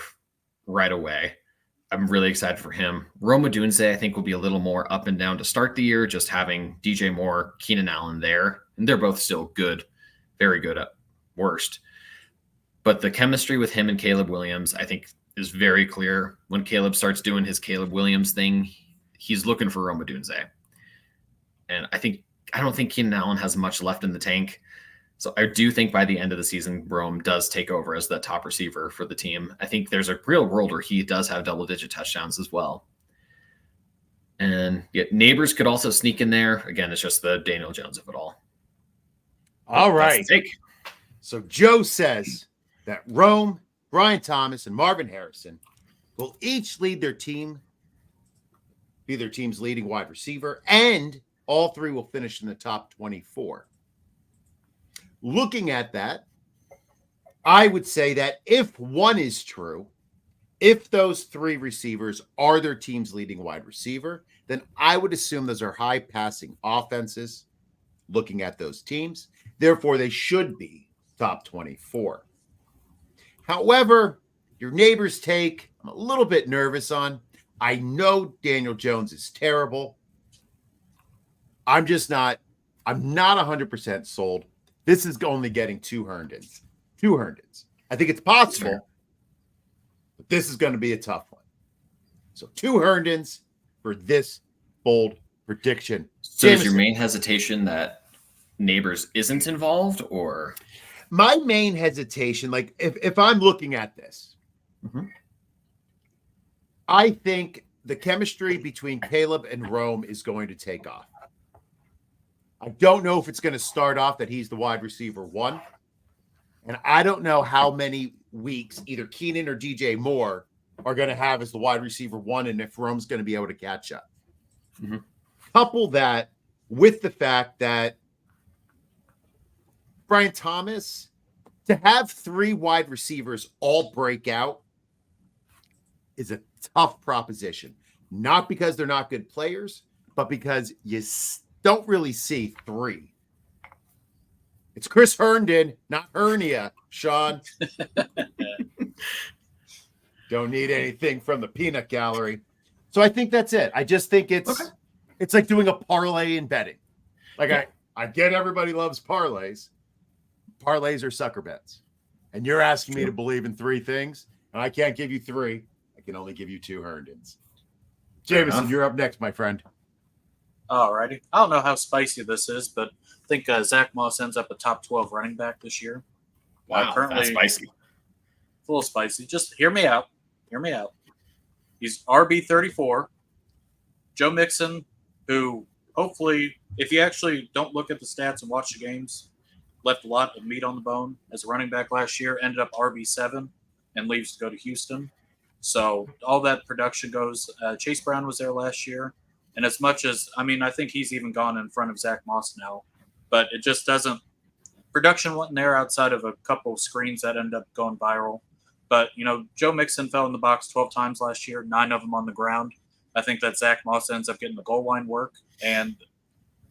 right away. I'm really excited for him. Rome Odunze, I think, will be a little more up and down to start the year, just having DJ Moore, Keenan Allen there. And they're both still good, very good at worst. But the chemistry with him and Caleb Williams, I think, is very clear. When Caleb starts doing his Caleb Williams thing, he's looking for Rome Odunze. And I don't think Keenan Allen has much left in the tank. So I do think by the end of the season, Rome does take over as the top receiver for the team. I think there's a real world where he does have double-digit touchdowns as well. And yet Neighbors could also sneak in there. Again, it's just the Daniel Jones of it all. All right. So Joe says that Rome, Brian Thomas, and Marvin Harrison will each lead their team, be their team's leading wide receiver, and all three will finish in the top 24. Looking at that, I would say that if one is true, if those three receivers are their team's leading wide receiver, then I would assume those are high passing offenses looking at those teams. Therefore, they should be top 24. However, your Neighbors take, I'm a little bit nervous on. I know Daniel Jones is terrible. I'm not 100% sold. This is only getting two Herndons. I think it's possible, but this is going to be a tough one. So two Herndons for this bold prediction. So is your main hesitation that Neighbors isn't involved, or? My main hesitation, like if I'm looking at this, I think the chemistry between Caleb and Rome is going to take off. I don't know if it's going to start off that he's the wide receiver one. And I don't know how many weeks either Keenan or DJ Moore are going to have as the wide receiver one, and if Rome's going to be able to catch up. Couple that with the fact that Brian Thomas, to have three wide receivers all break out is a tough proposition. Not because they're not good players, but because you don't really see three. It's Chris Herndon, not hernia, Sean. Don't need anything from the peanut gallery. So I think that's it. I just think it's like doing a parlay in betting. Like I get everybody loves parlays. Parlays are sucker bets. And you're asking me to believe in three things, and I can't give you three. I can only give you two Herndons. Jameson, you're up next, my friend. Alrighty. I don't know how spicy this is, but I think Zack Moss ends up a top 12 running back this year. Wow, that's spicy. It's a little spicy. Just hear me out. He's RB 34. Joe Mixon, who hopefully, if you actually don't look at the stats and watch the games, left a lot of meat on the bone as a running back last year, ended up RB 7 and leaves to go to Houston. So all that production goes. Chase Brown was there last year. And as much as, I think he's even gone in front of Zack Moss now, but it just doesn't, production wasn't there outside of a couple of screens that ended up going viral. But, Joe Mixon fell in the box 12 times last year, 9 of them on the ground. I think that Zack Moss ends up getting the goal line work. And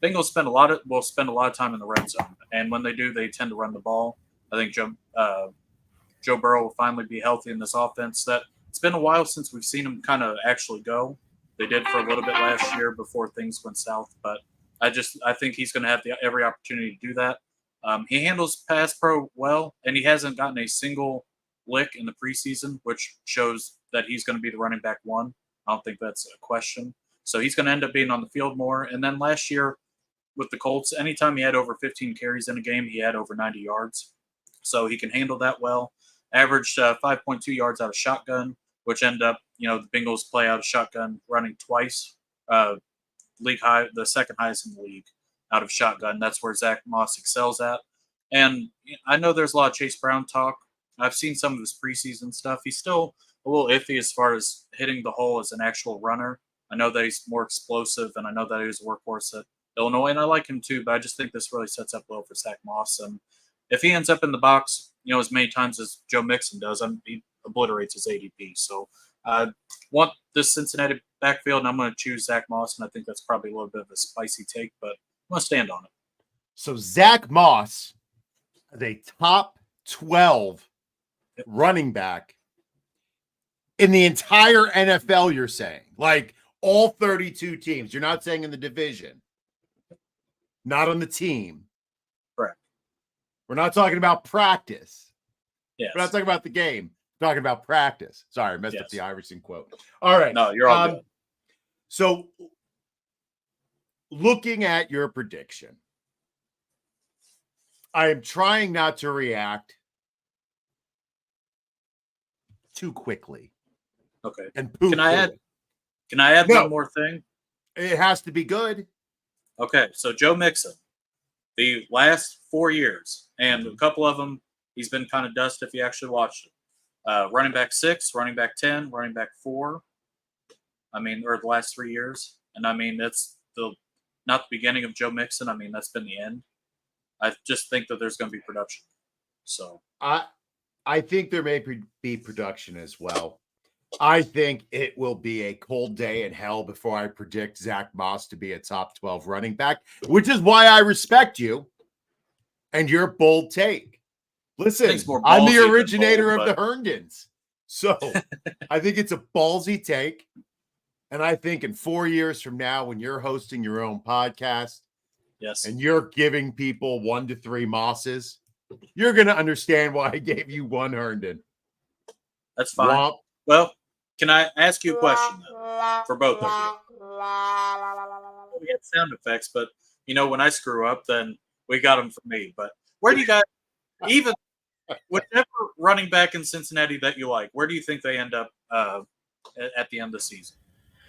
Bengals spend a lot of time in the red zone. And when they do, they tend to run the ball. I think Joe Burrow will finally be healthy in this offense. That it's been a while since we've seen him kind of actually go. They did for a little bit last year before things went south, but I think he's going to have every opportunity to do that. He handles pass pro well, and he hasn't gotten a single lick in the preseason, which shows that he's going to be the running back one. I don't think that's a question. So he's going to end up being on the field more. And then last year with the Colts, anytime he had over 15 carries in a game, he had over 90 yards. So he can handle that well. Averaged 5.2 yards out of shotgun, which ended up, the Bengals play out of shotgun running twice, league high, the second highest in the league out of shotgun. That's where Zack Moss excels at. And I know there's a lot of Chase Brown talk. I've seen some of his preseason stuff. He's still a little iffy as far as hitting the hole as an actual runner. I know that he's more explosive, and I know that he was a workhorse at Illinois, and I like him too, but I just think this really sets up well for Zack Moss. And if he ends up in the box, as many times as Joe Mixon does, he obliterates his ADP. So I want this Cincinnati backfield, and I'm going to choose Zack Moss, and I think that's probably a little bit of a spicy take, but I'm going to stand on it. So Zack Moss is a top 12 running back in the entire NFL, you're saying? Like all 32 teams. You're not saying in the division. Not on the team. Correct. We're not talking about practice. Yes. We're not talking about the game. We're talking about practice. Sorry, I messed up the Iverson quote. All right. No, you're all good. So looking at your prediction, I am trying not to react too quickly. Okay. And Can I add No. one more thing? It has to be good. Okay, so Joe Mixon, the last 4 years, and a couple of them, he's been kind of dust if you actually watched it. Running back 6, running back 10, running back 4. I mean, or the last 3 years. And I mean, that's not the beginning of Joe Mixon. I mean, that's been the end. I just think that there's going to be production. So I think there may be production as well. I think it will be a cold day in hell before I predict Zack Moss to be a top 12 running back, which is why I respect you and your bold take. Listen, I'm the originator of the Herndons. So I think it's a ballsy take. And I think in 4 years from now, when you're hosting your own podcast, yes, and you're giving people 1 to 3 Mosses, you're going to understand why I gave you one Herndon. That's fine. Womp. Well, can I ask you a question then, for both of you? We had sound effects, but when I screw up, then we got them for me. But where do you guys, even whichever running back in Cincinnati that you like, where do you think they end up at the end of the season?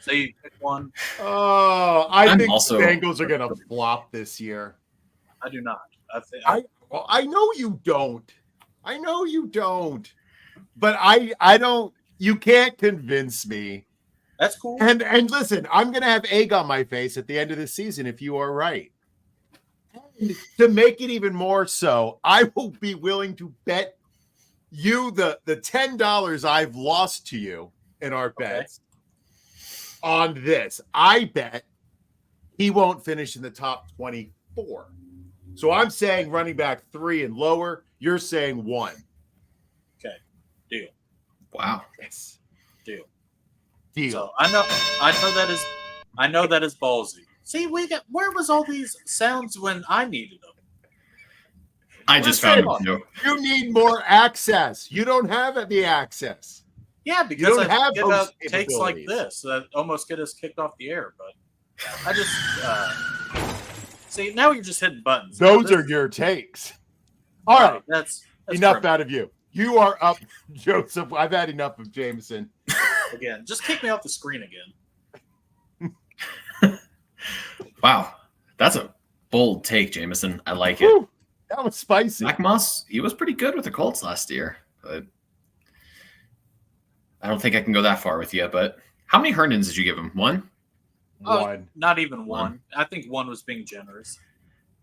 Say you pick one. Oh, I think the Bengals are going to flop this year. I do not. I know you don't. I know you don't. But I don't. You can't convince me. That's cool. And listen, I'm going to have egg on my face at the end of the season if you are right. And to make it even more so, I will be willing to bet you the $10 I've lost to you in our bets on this. I bet he won't finish in the top 24. So I'm saying running back 3 and lower. You're saying 1. Okay. Deal. Wow. Yes. Deal. So I know that is ballsy. See, where was all these sounds when I needed them? I just found them. You need more access. You don't have the access. Yeah, because I have takes like this that almost get us kicked off the air. But I just see, now you're just hitting buttons. Those are your takes. All right, that's enough out of you. You are up, Joseph. I've had enough of Jameson. Again, just kick me off the screen again. Wow, that's a bold take, Jameson. I like Woo, it. that was spicy. Zack Moss, he was pretty good with the Colts last year, but I don't think I can go that far with you. But how many Herndons did you give him? 1? One. Not even one. I think 1 was being generous.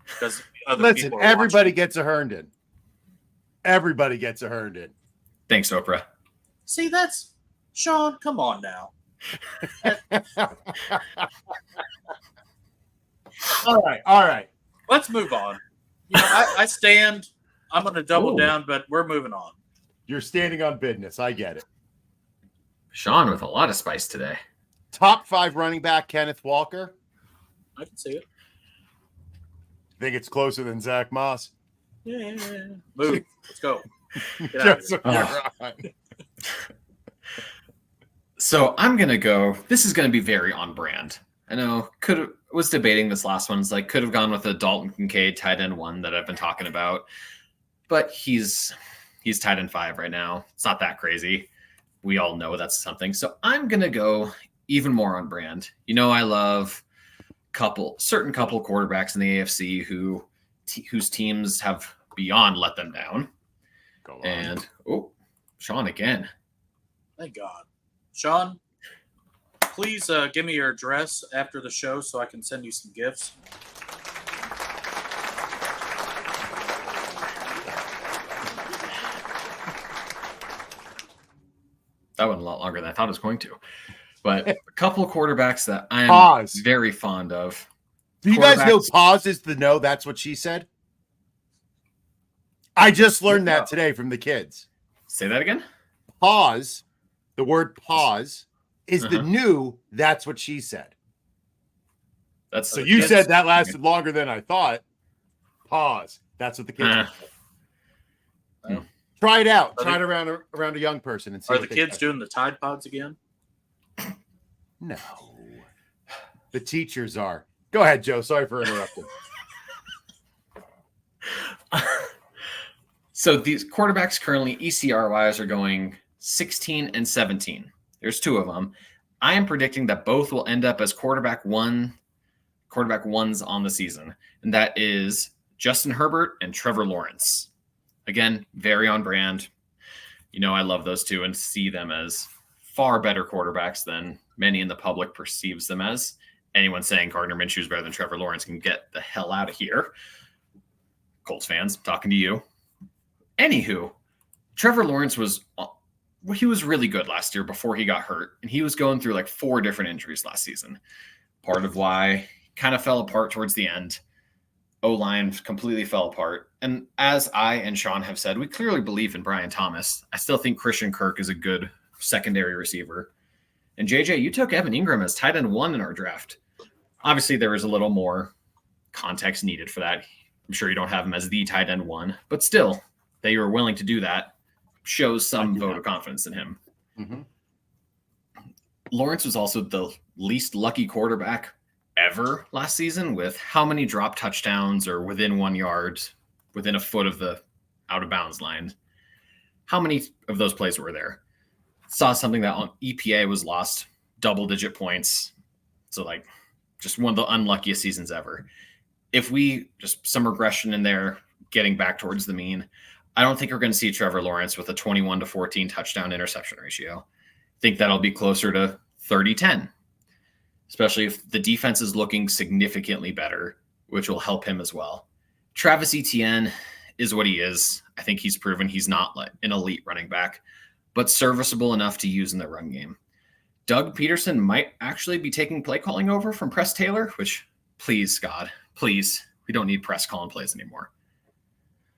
Because listen, everybody gets a Herndon. Everybody gets a Herndon. Thanks, Oprah. See, that's Sean. Come on now. All right. Let's move on. I stand. I'm going to double down, but we're moving on. You're standing on business. I get it. Sean with a lot of spice today. Top 5 running back, Kenneth Walker. I can see it. Think it's closer than Zack Moss. Yeah. Move. Let's go. So I'm going to go. This is going to be very on brand. I know was debating this last one. It's like could have gone with a Dalton Kincaid tight end 1 that I've been talking about. But he's tight end 5 right now. It's not that crazy. We all know that's something. So I'm going to go even more on brand. I love certain couple quarterbacks in the AFC whose teams have beyond let them down. And Sean again. Thank God. Sean, please give me your address after the show so I can send you some gifts. That went a lot longer than I thought it was going to. But a couple of quarterbacks that I'm very fond of. Do you guys know pause is the no? That's what she said. I just learned that today from the kids. Say that again. Pause. The word pause is the new. That's what she said. So you said that lasted longer than I thought. Pause. That's what the kids said. Try it out. Try it around a young person and see. Are the kids doing the Tide Pods again? No. The teachers are. Go ahead, Joe. Sorry for interrupting. So these quarterbacks currently ECR-wise are going 16 and 17. There's two of them. I am predicting that both will end up as quarterback ones on the season, and that is Justin Herbert and Trevor Lawrence. Again, very on brand. You know, I love those two and see them as far better quarterbacks than many in the public perceives them as. Anyone saying Gardner Minshew is better than Trevor Lawrence can get the hell out of here. Colts fans, talking to you. Anywho, Trevor Lawrence was really good last year before he got hurt, and he was going through like 4 different injuries last season. Part of why he kind of fell apart towards the end. O-line completely fell apart. And as I and Sean have said, we clearly believe in Brian Thomas. I still think Christian Kirk is a good secondary receiver. And JJ, you took Evan Ingram as tight end 1 in our draft. Obviously, there was a little more context needed for that. I'm sure you don't have him as the tight end 1, but still, that you were willing to do that shows some vote of confidence in him. Mm-hmm. Lawrence was also the least lucky quarterback ever last season, with how many drop touchdowns or within 1 yard, within a foot of the out of bounds line. How many of those plays were there? Saw something that on EPA was lost double-digit points. So, like, just one of the unluckiest seasons ever. If we just some regression in there, getting back towards the mean, I don't think we're going to see Trevor Lawrence with a 21-14 touchdown interception ratio. I think that'll be closer to 30-10, especially if the defense is looking significantly better, which will help him as well. Travis Etienne is what he is. I think he's proven he's not like an elite running back, but serviceable enough to use in the run game. Doug Peterson might actually be taking play calling over from Press Taylor, which, please, God, please, we don't need press calling plays anymore.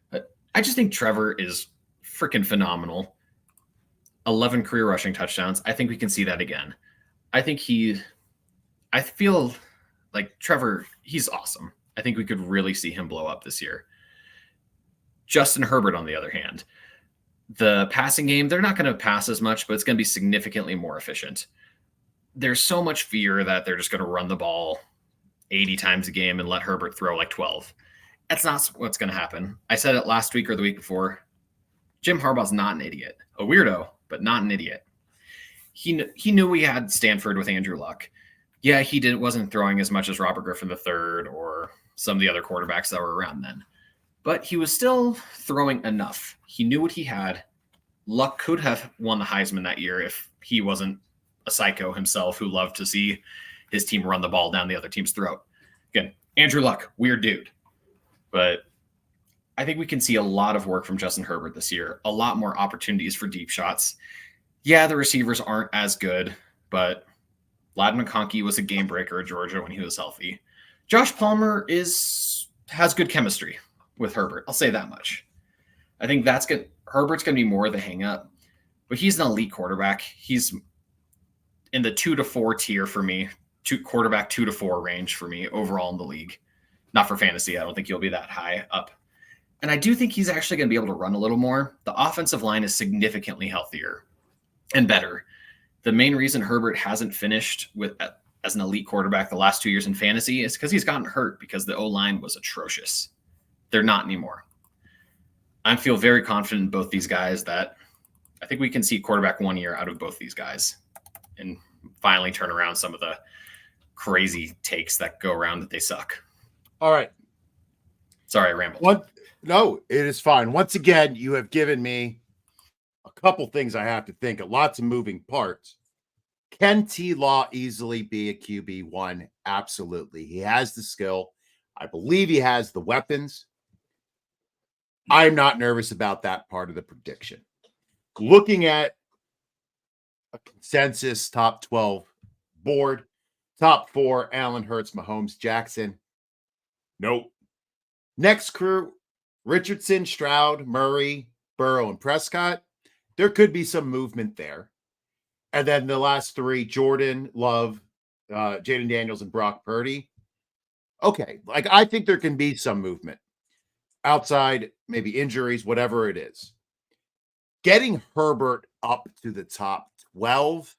But I just think Trevor is freaking phenomenal. 11 career rushing touchdowns. I think we can see that again. I feel like Trevor, he's awesome. I think we could really see him blow up this year. Justin Herbert, on the other hand, the passing game, they're not going to pass as much, but it's going to be significantly more efficient. There's so much fear that they're just going to run the ball 80 times a game and let Herbert throw like 12. That's not what's going to happen. I said it last week or the week before. Jim Harbaugh's not an idiot. A weirdo, but not an idiot. He knew we had Stanford with Andrew Luck. Yeah, he wasn't throwing as much as Robert Griffin III or some of the other quarterbacks that were around then. But he was still throwing enough. He knew what he had. Luck could have won the Heisman that year if he wasn't a psycho himself who loved to see his team run the ball down the other team's throat. Again, Andrew Luck, weird dude. But I think we can see a lot of work from Justin Herbert this year. A lot more opportunities for deep shots. Yeah, the receivers aren't as good, but Ladd McConkey was a game breaker at Georgia when he was healthy. Josh Palmer has good chemistry with Herbert. I'll say that much. I think that's good. Herbert's going to be more of the hang-up, but he's an elite quarterback. He's in the 2 to 4 tier for me, quarterback 2 to 4 range for me overall in the league. Not for fantasy. I don't think he'll be that high up. And I do think he's actually going to be able to run a little more. The offensive line is significantly healthier and better. The main reason Herbert hasn't finished as an elite quarterback the last 2 years in fantasy is because he's gotten hurt because the O-line was atrocious. They're not anymore. I feel very confident in both these guys that I think we can see quarterback 1 year out of both these guys and finally turn around some of the crazy takes that go around that they suck. All right. Sorry, I rambled. No, it is fine. Once again, you have given me a couple things I have to think of. Lots of moving parts. Can TLaw easily be a QB1? Absolutely. He has the skill. I believe he has the weapons. I'm not nervous about that part of the prediction. Looking at a consensus top 12 board, top 4, Allen, Hurts, Mahomes, Jackson. Nope. Next crew, Richardson, Stroud, Murray, Burrow, and Prescott. There could be some movement there. And then the last 3, Jordan, Love, Jaden Daniels, and Brock Purdy. Okay, like I think there can be some movement outside, maybe injuries, whatever it is. Getting Herbert up to the top 12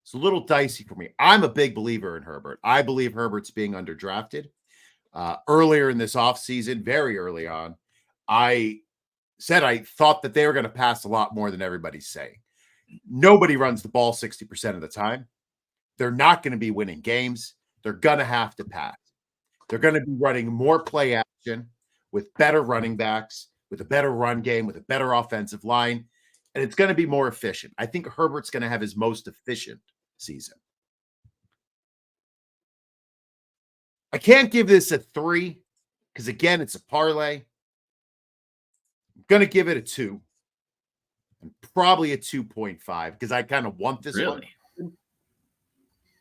is a little dicey for me. I'm a big believer in Herbert. I believe Herbert's being underdrafted. Earlier in this offseason, very early on, I said I thought that they were going to pass a lot more than everybody's saying. Nobody runs the ball 60% of the time. They're not going to be winning games. They're going to have to pass. They're going to be running more play action with better running backs, with a better run game, with a better offensive line, and it's going to be more efficient. I think Herbert's going to have his most efficient season. I can't give this a 3 because, again, it's a parlay. I'm going to give it a 2 and probably a 2.5 because I kind of want this one.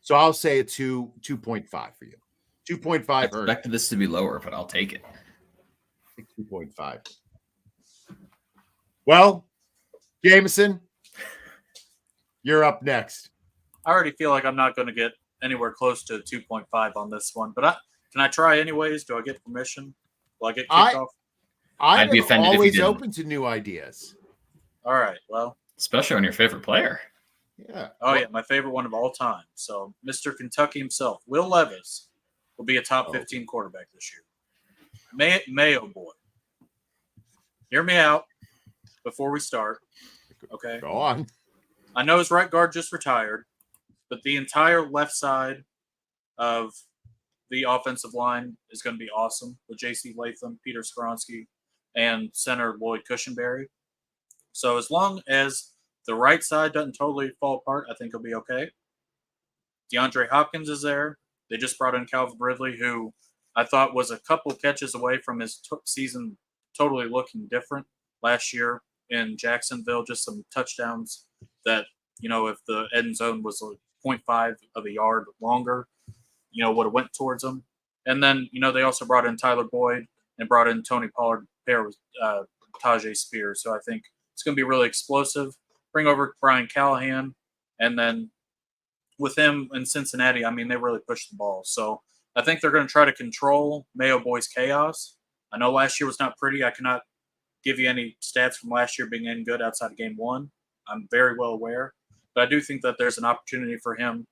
So I'll say a 2.5 for you. 2.5. I expected this to be lower, but I'll take it. 2.5. Well, Jameson, you're up next. I already feel like I'm not going to get anywhere close to 2.5 on this one, but can I try anyways? Do I get permission? Will I get kicked off? I'd be offended if you always didn't. open to new ideas. All right. Well, especially on your favorite player. Yeah. Oh, yeah. My favorite one of all time. So, Mr. Kentucky himself, Will Levis, will be a top 15 quarterback this year. Mayo boy. Hear me out before we start. Okay. Go on. I know his right guard just retired, but the entire left side of the offensive line is going to be awesome with J.C. Latham, Peter Skoronsky, and center Lloyd Cushenberry. So as long as the right side doesn't totally fall apart, I think he'll be okay. DeAndre Hopkins is there. They just brought in Calvin Ridley, who I thought was a couple catches away from his season totally looking different last year in Jacksonville. Just some touchdowns that, if the end zone was 0.5 of a yard longer, would have went towards them. And then, they also brought in Tyler Boyd and brought in Tony Pollard pair with Tajay Spears. So I think it's going to be really explosive. Bring over Brian Callahan. And then with him in Cincinnati, they really pushed the ball. So I think they're going to try to control Mayo Boy's chaos. I know last year was not pretty. I cannot give you any stats from last year being any good outside of game one. I'm very well aware. But I do think that there's an opportunity for him.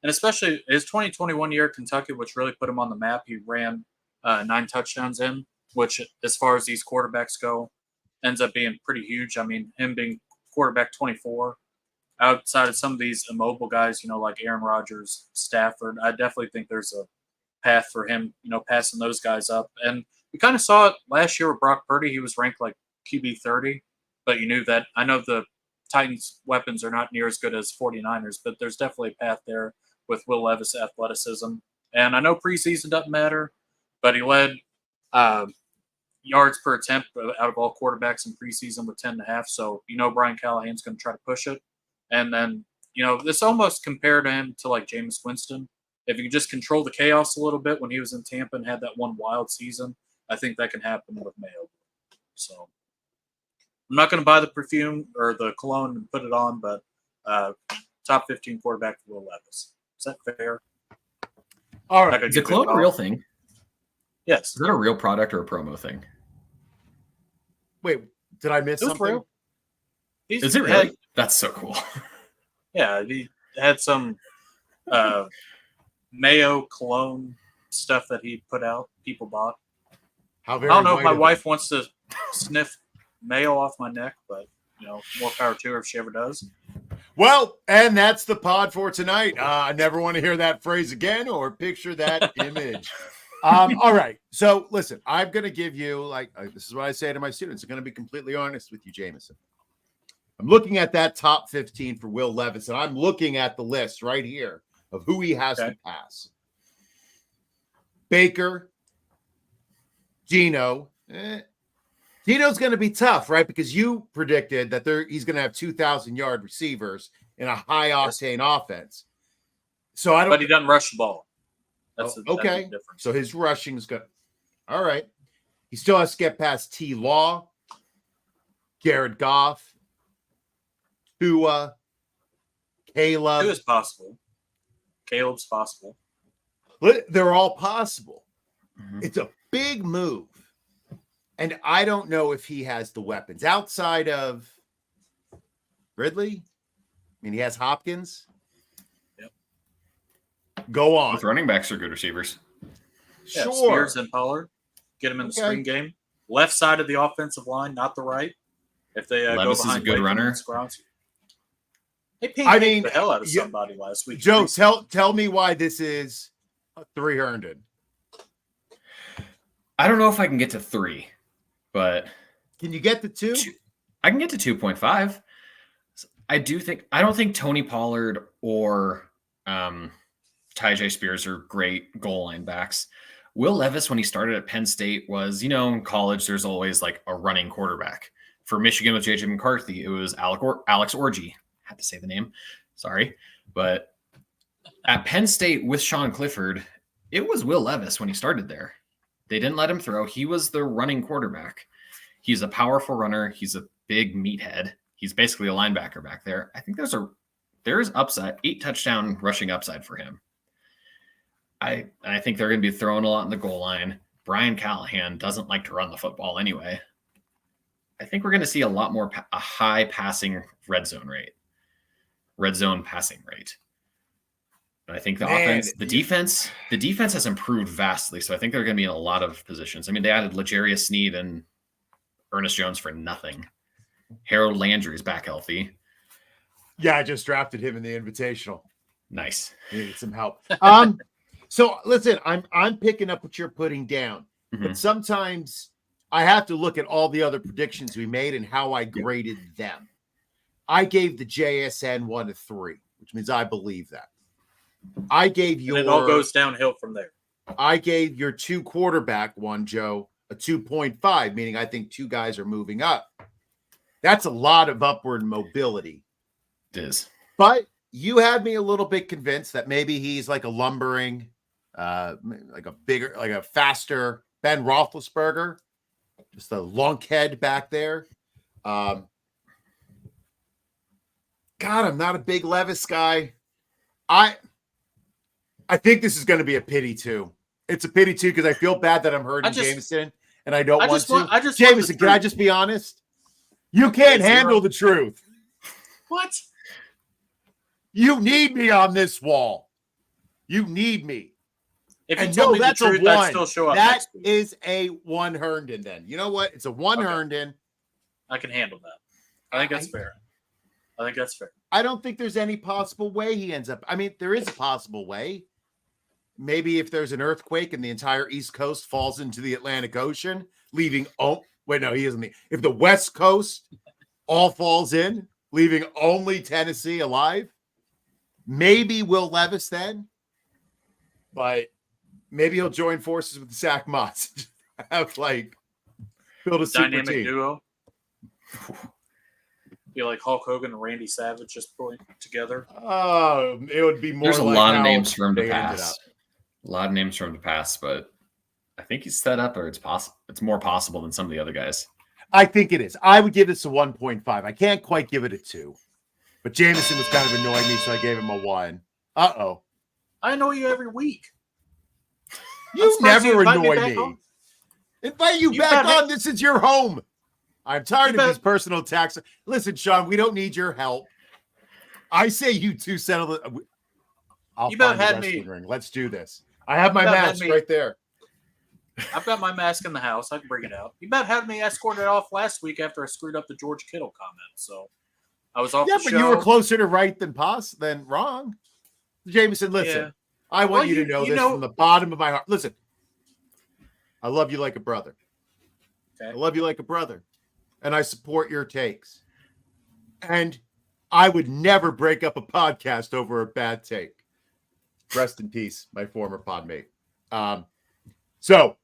And especially his 2021 year at Kentucky, which really put him on the map. He ran 9 touchdowns in, which as far as these quarterbacks go, ends up being pretty huge. Him being quarterback 24, outside of some of these immobile guys, like Aaron Rodgers, Stafford, I definitely think there's a path for him, passing those guys up. And we kind of saw it last year with Brock Purdy. He was ranked like QB 30, but you knew that. I know the Titans' weapons are not near as good as 49ers, but there's definitely a path there with Will Levis' athleticism. And I know preseason doesn't matter, but he led yards per attempt out of all quarterbacks in preseason with 10.5. So, Brian Callahan's going to try to push it. And then, this almost compared him to like Jameis Winston. If you can just control the chaos a little bit when he was in Tampa and had that one wild season, I think that can happen with Mayo. So I'm not going to buy the perfume or the cologne and put it on, but top 15 quarterback for Will Levis. Is that fair? All right. Is the cologne a real thing? Yes. Is that a real product or a promo thing? Wait, did I miss something? Real. Is it really? That's so cool. Yeah, he had some Mayo cologne stuff that he put out. People bought. I don't know if my wife wants to sniff Mayo off my neck, but more power to her if she ever does. Well, and that's the pod for tonight. I never want to hear that phrase again or picture that image. All right. So listen, I'm going to give you this is what I say to my students. I'm going to be completely honest with you, Jameson. I'm looking at that top 15 for Will Levis, and I'm looking at the list right here of who he has to pass. Baker, Geno. Geno's going to be tough, right? Because you predicted that he's going to have 2,000-yard receivers in a high-octane offense. So I don't. But he doesn't rush the ball. That's okay. That's so his rushing is good. All right. He still has to get past TLaw, Jared Goff, Tua, Caleb. Tua's possible. Caleb's possible. They're all possible. Mm-hmm. It's a big move. And I don't know if he has the weapons outside of Ridley. He has Hopkins. Yep. Go on. Both running backs are good receivers. Yeah, Sure. Spears and Pollard. Get them in the screen game. Left side of the offensive line, not the right. If they Levis go behind is a good Latham runner. and Skoronski. They pancaked the hell out of somebody last week. Joe, tell me why this is a 300. I don't know if I can get to 3, but Can you get the 2? I can get to 2.5. I don't think Tony Pollard or Tyjae Spears are great goal line backs. Will Levis, when he started at Penn State, was, in college, there's always like a running quarterback. For Michigan with J.J. McCarthy, it was Alex Orji. Had to say the name. Sorry. But at Penn State with Sean Clifford, it was Will Levis when he started there. They didn't let him throw. He was the running quarterback. He's a powerful runner. He's a big meathead. He's basically a linebacker back there. I think there's upside, 8 touchdown rushing upside for him. I think they're going to be throwing a lot in the goal line. Brian Callahan doesn't like to run the football anyway. I think we're going to see a lot more a high passing red zone passing rate. But I think the defense has improved vastly. So I think they're going to be in a lot of positions. I mean, they added L'Jarius Sneed and Ernest Jones for nothing. Harold Landry is back healthy. Yeah, I just drafted him in the Invitational. Nice. Needed some help. So listen, I'm picking up what you're putting down, but sometimes I have to look at all the other predictions we made and how I graded them. I gave the JSN 1 to 3, which means I believe that. I gave and it all goes downhill from there. I gave your 2 quarterback one, Joe, a 2.5, meaning I think 2 guys are moving up. That's a lot of upward mobility. It is. But you had me a little bit convinced that maybe he's like a lumbering, like a faster Ben Roethlisberger, just a lunkhead back there. God, I'm not a big Levis guy. I think this is going to be a pity too. It's a pity too because I feel bad that I'm hurting Jameson, and I don't want to. Jameson, can I just be honest? You can't handle the truth. What? You need me on this wall. You need me. If you told me the truth, I'd still show up. That is a 1 Herndon then. You know what? It's a 1 Herndon. I can handle that. I think that's fair. I think that's fair. I don't think there's any possible way he ends up. I mean, there is a possible way. Maybe if there's an earthquake and the entire East Coast falls into the Atlantic Ocean, leaving he isn't. If the West Coast all falls in, leaving only Tennessee alive, maybe Will Levis then. But maybe he'll join forces with Zack Moss. Have build a dynamic super team. duo. Be like Hulk Hogan and Randy Savage just pulling together. Oh, it would be more. There's a lot of names for him to pass. A lot of names for him to pass, but I think he's set up, or it's possible. It's more possible than some of the other guys. I think it is. I would give this a 1.5. I can't quite give it a 2, but Jameson was kind of annoying me, so I gave him a 1. Uh-oh. I annoy you every week. You never annoy me. Invite you back on. This is your home. I'm tired of these personal attacks. Listen, Sean, we don't need your help. I say you two settle it. I'll find the wrestling ring. Let's do this. I have my mask right there. I've got my mask in the house. I can bring it out. You about had me escorted off last week after I screwed up the George Kittle comment. So I was off the show. Yeah, but you were closer to right than wrong. Jameson, listen. Yeah. I want you to know this from the bottom of my heart. Listen, I love you like a brother. Okay. I love you like a brother. And I support your takes. And I would never break up a podcast over a bad take. Rest in peace, my former podmate. So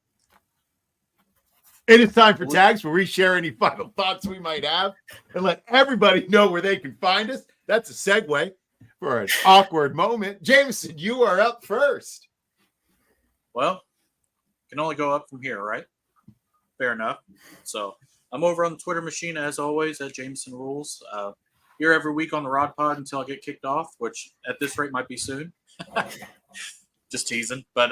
it is time for tags where we share any final thoughts we might have and let everybody know where they can find us. That's a segue for an awkward moment. Jameson, you are up first. Well, can only go up from here, right? Fair enough. So I'm over on the Twitter machine, as always, at Jameson Rules. Here every week on the Rod Pod until I get kicked off, which at this rate might be soon. Just teasing. But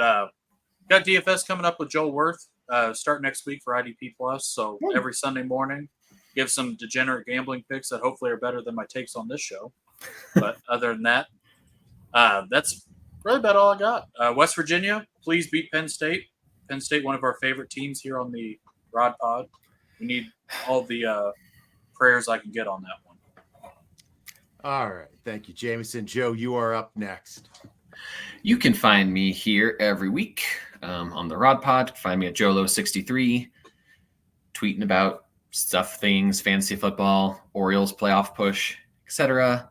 got DFS coming up with Joel Worth. Start next week for IDP Plus. So every Sunday morning, give some degenerate gambling picks that hopefully are better than my takes on this show. But other than that, that's really about all I got. West Virginia, please beat Penn State. Penn State, one of our favorite teams here on the Rod Pod. We need all the prayers I can get on that one. All right. Thank you, Jameson. Joe, you are up next. You can find me here every week on the Rod Pod. Find me at Jolo63, tweeting about stuff, things, fantasy football, Orioles playoff push, etc.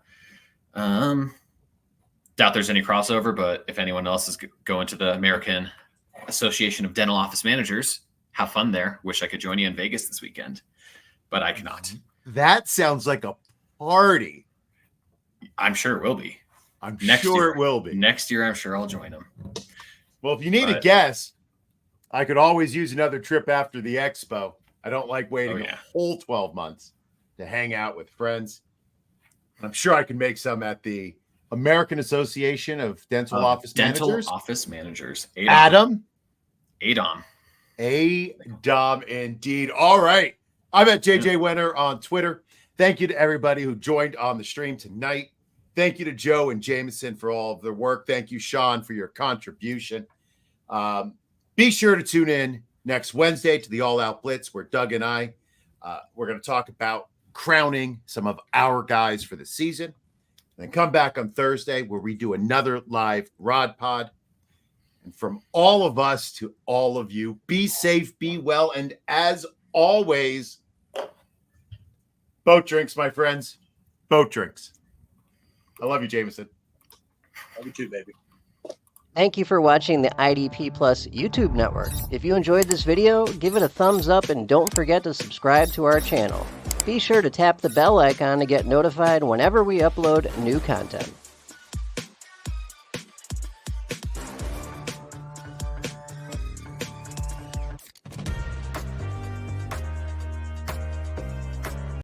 Doubt there's any crossover, but if anyone else is going to the American Association of Dental Office Managers, have fun there. Wish I could join you in Vegas this weekend, but I cannot. That sounds like a party. I'm sure it will be. I'm Next sure year. it will be. Next year, I'm sure I'll join them. Well, if you need a guess, I could always use another trip after the expo. I don't like waiting a whole 12 months to hang out with friends. I'm sure I can make some at the American Association of Dental Office Managers. Office Managers. Adam. Adom, indeed. All right. I'm at JJ Wenner on Twitter. Thank you to everybody who joined on the stream tonight. Thank you to Joe and Jameson for all of their work. Thank you, Sean, for your contribution. Be sure to tune in next Wednesday to the All Out Blitz, where Doug and I, we're going to talk about crowning some of our guys for the season. And then come back on Thursday where we do another live Rod Pod. And from all of us to all of you, be safe, be well, and as always, boat drinks, my friends. Boat drinks. I love you, Jameson. Love you too, baby. Thank you for watching the IDP Plus YouTube network. If you enjoyed this video, give it a thumbs up and don't forget to subscribe to our channel. Be sure to tap the bell icon to get notified whenever we upload new content.